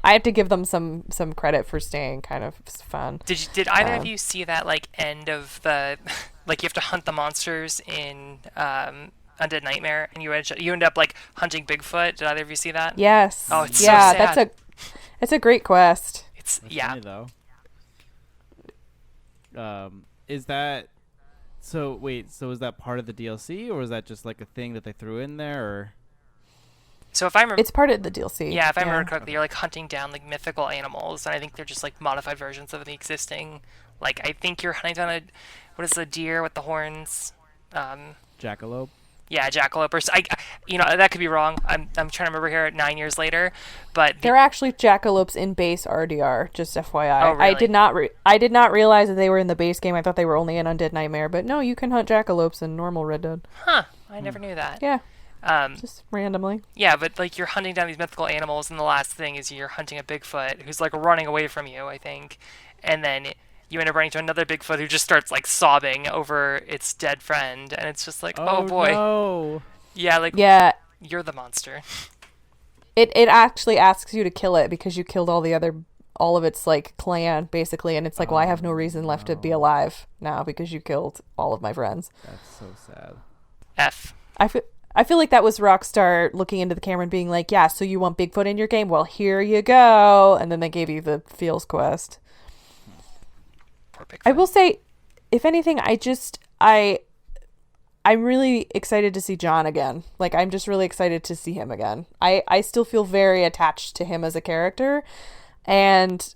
I have to give them some credit for staying kind of fun. Did either of you see that like end of the like you have to hunt the monsters in Undead Nightmare, and you end up like hunting Bigfoot? Did either of you see that? Yes. Oh, it's so sad. That's a great quest. It's Funny, though. Is that So wait, so is that part of the DLC, or was that just like a thing that they threw in there? Or So if I remember, It's part of the DLC. yeah, if I remember correctly, you're like hunting down like mythical animals, and I think they're just like modified versions of the existing. Like I think you're hunting down what is the deer with the horns? jackalope? Yeah, jackalope. Or that could be wrong. I'm trying to remember here 9 years later, but They're actually jackalopes in base RDR, just FYI. Oh, really? I did not realize that they were in the base game. I thought they were only in Undead Nightmare, but no, you can hunt jackalopes in normal Red Dead. huh? I never knew that. Yeah, just randomly. Yeah, but like you're hunting down these mythical animals, and the last thing is you're hunting a Bigfoot who's like running away from you, I think, and then you end up running into another Bigfoot who just starts like sobbing over its dead friend, and it's just like, oh boy, No. yeah, like Yeah, you're the monster. it actually asks you to kill it because you killed all of its like clan basically, and it's like, well, I have no reason left to be alive now because you killed all of my friends. That's so sad. F. I feel like that was Rockstar looking into the camera and being like, yeah, so you want Bigfoot in your game? Well, here you go. And then they gave you the Feels quest. Poor Bigfoot. I will say, if anything, I'm really excited to see John again. Like, I'm just really excited to see him again. I still feel very attached to him as a character. And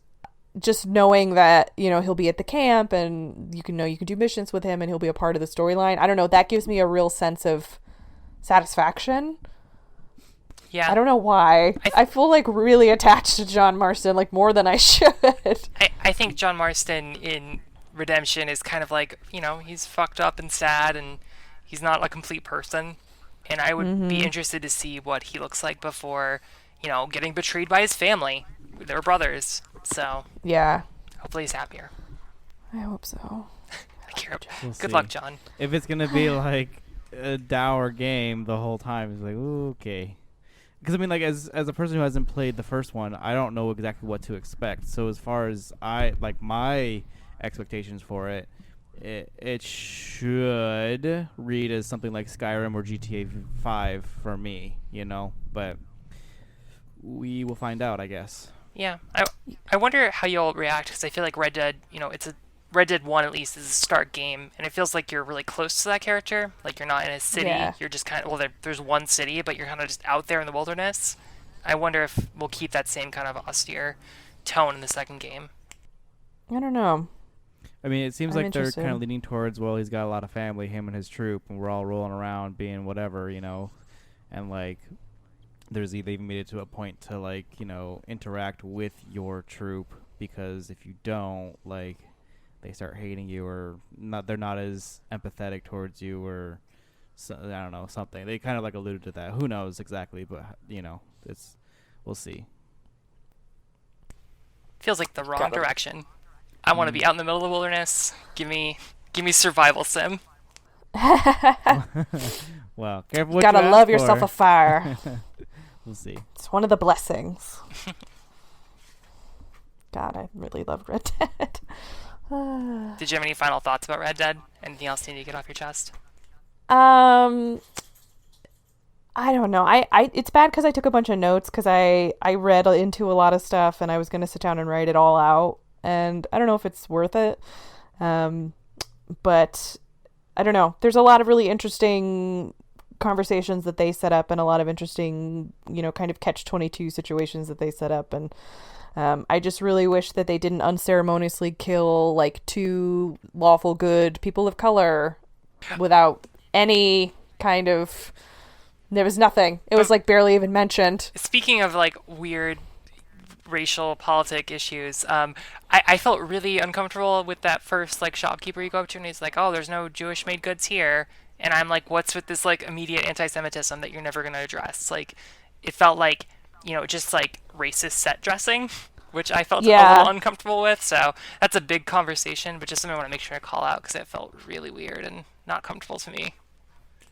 just knowing that, he'll be at the camp and you can do missions with him and he'll be a part of the storyline. I don't know. That gives me a real sense of satisfaction. Yeah. I don't know why. I feel like really attached to John Marston, like more than I should. I think John Marston in Redemption is kind of like, he's fucked up and sad and he's not a complete person. And I would be interested to see what he looks like before, getting betrayed by his family. They were brothers. So Yeah. hopefully he's happier. I hope so. We'll Good see. luck, John. If it's gonna be like a dour game the whole time, it's like, ooh, okay. Because I mean, like as a person who hasn't played the first one, I don't know exactly what to expect. So as far as my expectations for it, it should read as something like Skyrim or GTA 5 for me, But we will find out, I guess. Yeah. I wonder how you'll react, because I feel like Red Dead, Red Dead 1 at least is a start game, and it feels like you're really close to that character. Like you're not in a city, Yeah. you're just kind of, there's one city, but you're kind of just out there in the wilderness. I wonder if we'll keep that same kind of austere tone in the second game. I don't know. I mean, it seems I'm like they're interested. kind of leaning towards, well, he's got a lot of family, him and his troop, and we're all rolling around being whatever, and like they even made it to a point to like, interact with your troop, because if you don't, like, they start hating you, or they're not as empathetic towards you, or I don't know, something. They kind of like alluded to that. Who knows exactly, but we'll see. Feels like the wrong Got it. direction. I want to be out in the middle of the wilderness. Give me survival sim. Well, careful what Gotta you love ask yourself for. a fire. We'll see. It's one of the blessings. God, I really loved Red Dead. Did you have any final thoughts about Red Dead? Anything else you need to get off your chest? I don't know. I it's bad because I took a bunch of notes because I read into a lot of stuff and I was gonna sit down and write it all out, and I don't know if it's worth it. But I don't know. There's a lot of really interesting conversations that they set up, and a lot of interesting, kind of catch-22 situations that they set up, and I just really wish that they didn't unceremoniously kill like 2 lawful good people of color without any kind of. There was nothing. It was like barely even mentioned. Speaking of like weird racial politic issues, I felt really uncomfortable with that first like shopkeeper you go up to, and he's like, "Oh, there's no Jewish made goods here," and I'm like, "What's with this like immediate anti-Semitism that you're never gonna address?" Like, it felt like just like racist set dressing, which I felt a little uncomfortable with. So that's a big conversation, but just something I want to make sure I call out because it felt really weird and not comfortable to me.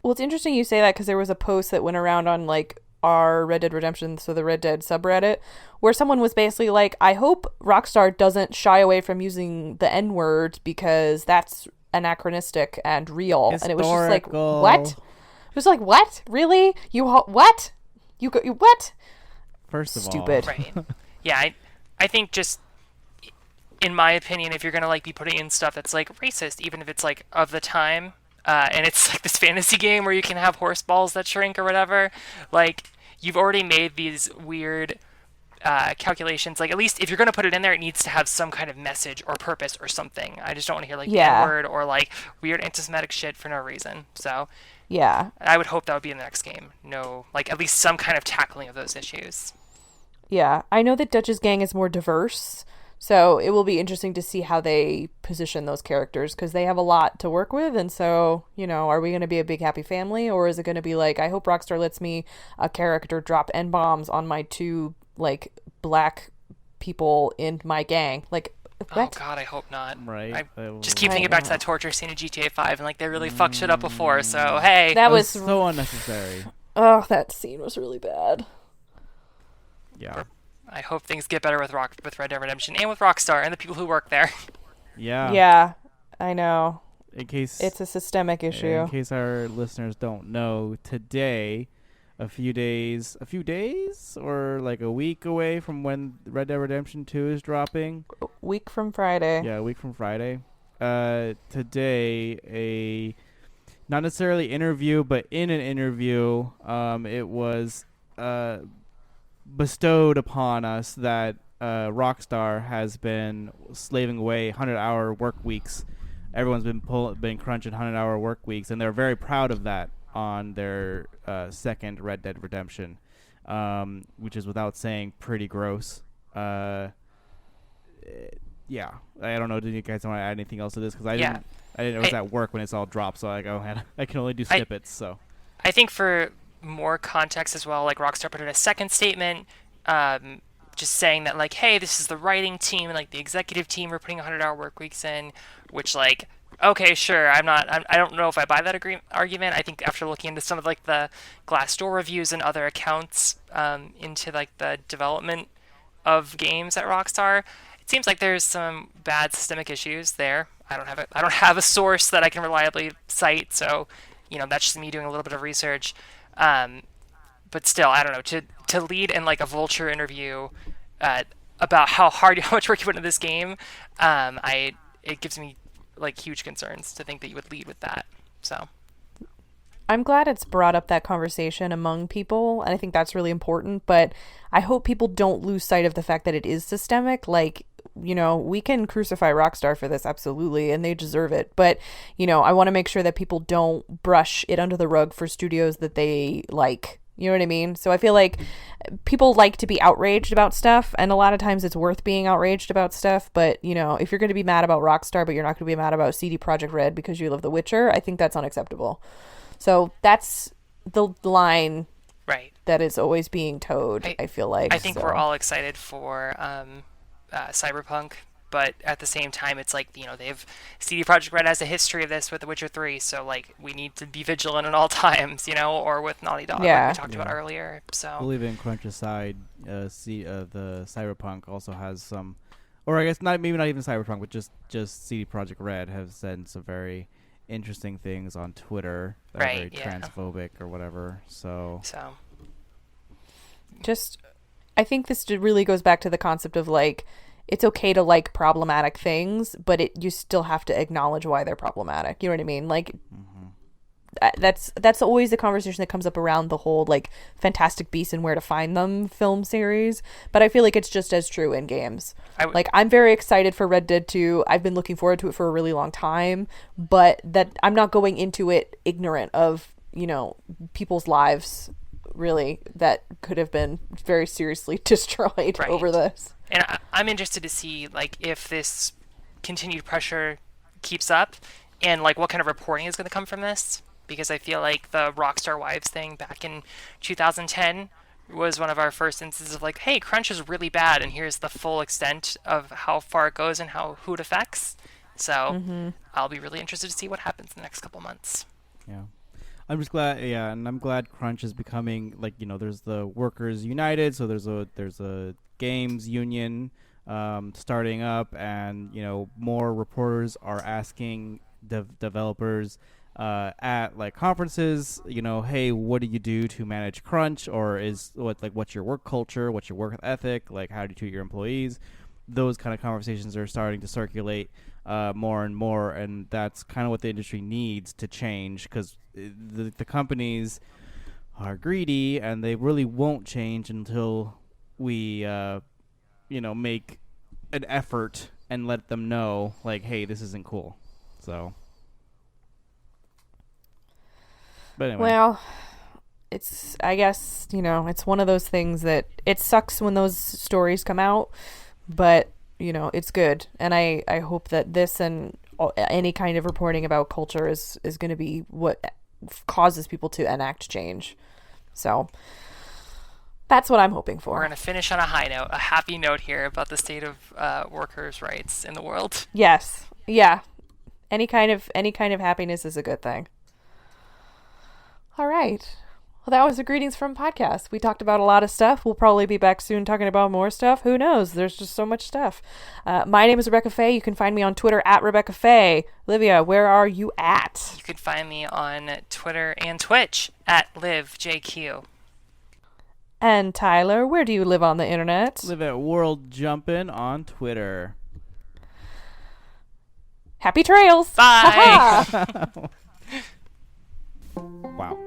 Well, it's interesting you say that because there was a post that went around on like our Red Dead Redemption, so the Red Dead subreddit, where someone was basically like, I hope Rockstar doesn't shy away from using the N-word because that's anachronistic and real. And it was just like, what? It was like, what? Really? What? You what? First of Stupid. all. Right. Yeah, I think just in my opinion, if you're gonna like be putting in stuff that's like racist, even if it's like of the time, and it's like this fantasy game where you can have horse balls that shrink or whatever, like you've already made these weird calculations. Like at least if you're gonna put it in there, it needs to have some kind of message or purpose or something. I just don't want to hear like the N-word or like weird anti-Semitic shit for no reason. So Yeah. I would hope that would be in the next game. No, like at least some kind of tackling of those issues. Yeah. I know that Dutch's gang is more diverse, so it will be interesting to see how they position those characters because they have a lot to work with. And so, are we going to be a big happy family, or is it going to be like, I hope Rockstar lets me a character drop N-bombs on my two like black people in my gang? Like, what? Oh God, I hope not. Right. Just keep thinking back to that torture scene in GTA 5, and like they really fucked shit up before. So hey, that was so unnecessary. Oh, that scene was really bad. Yeah. I hope things get better with Red Dead Redemption and with Rockstar and the people who work there. Yeah. Yeah, I know. In case it's a systemic issue. In case our listeners don't know, today, a few days or like a week away from when Red Dead Redemption 2 is dropping. A week from Friday. Yeah, a week from Friday. Today, a not necessarily interview, but in an interview, it was bestowed upon us that Rockstar has been slaving away 100-hour work weeks. Everyone's been crunching 100-hour work weeks, and they're very proud of that on their second Red Dead Redemption, which is without saying pretty gross. Yeah, I don't know. Do you guys want to add anything else to this? Because I didn't. I was at work when it's all dropped, so I can only do snippets. So I think for more context as well, like Rockstar put in a second statement, just saying that like, hey, this is the writing team and like the executive team. We're putting 100-hour work weeks in, which like, okay, sure. I don't know if I buy that argument. I think after looking into some of like the Glassdoor reviews and other accounts into like the development of games at Rockstar, it seems like there's some bad systemic issues there. I don't have a source that I can reliably cite, so that's just me doing a little bit of research. But still, I don't know, to lead in like a Vulture interview about how much work you put into this game, it gives me like huge concerns to think that you would lead with that. So I'm glad it's brought up that conversation among people, and I think that's really important, but I hope people don't lose sight of the fact that it is systemic. Like, we can crucify Rockstar for this, absolutely, and they deserve it, but I want to make sure that people don't brush it under the rug for studios that they like. You know what I mean? So I feel like people like to be outraged about stuff, and a lot of times it's worth being outraged about stuff. But, if you're going to be mad about Rockstar, but you're not going to be mad about CD Projekt Red because you love The Witcher, I think that's unacceptable. So that's the line that is always being towed, I feel like. I think we're all excited for Cyberpunk, but at the same time, it's like, they've CD Projekt Red has a history of this with The Witcher 3, so like we need to be vigilant at all times, or with Naughty Dog, like we talked about earlier. So I believe in crunch aside, the Cyberpunk also has some, or I guess not even Cyberpunk, but just CD Projekt Red have said some very interesting things on Twitter that are very transphobic or whatever. So just, I think this really goes back to the concept of like, it's okay to like problematic things, but you still have to acknowledge why they're problematic. You know what I mean? Like, that's always the conversation that comes up around the whole like Fantastic Beasts and Where to Find Them film series. But I feel like it's just as true in games. I'm very excited for Red Dead 2. I've been looking forward to it for a really long time, but that I'm not going into it ignorant of, people's lives really that could have been very seriously destroyed over this. And I'm interested to see like if this continued pressure keeps up and like what kind of reporting is going to come from this, because I feel like the Rockstar Wives thing back in 2010 was one of our first instances of like, hey, crunch is really bad and here's the full extent of how far it goes and who it affects. So I'll be really interested to see what happens in the next couple months. Yeah. I'm just glad, and I'm glad crunch is becoming like, there's the Workers United, so there's a games union starting up, and more reporters are asking developers at like conferences, hey, what do you do to manage crunch, or what's your work culture, what's your work ethic, like how do you treat your employees? those kind of conversations are starting to circulate more and more, and that's kind of what the industry needs to change, because the companies are greedy and they really won't change until we make an effort and let them know, like, hey, this isn't cool. So, but anyway. Well, I guess, it's one of those things that it sucks when those stories come out, but, it's good. And I hope that this and any kind of reporting about culture is going to be what causes people to enact change. So that's what I'm hoping for. We're going to finish on a high note, a happy note here about the state of workers' rights in the world. Yes. Yeah. Any kind of happiness is a good thing. All right. Well, that was the Greetings From podcast. We talked about a lot of stuff. We'll probably be back soon talking about more stuff. Who knows? There's just so much stuff. My name is Rebecca Faye. You can find me on Twitter at Rebecca Faye. Olivia, where are you at? You can find me on Twitter and Twitch at LiveJQ. And Tyler, where do you live on the internet? Live at World Jumpin' on Twitter. Happy trails. Bye. Wow.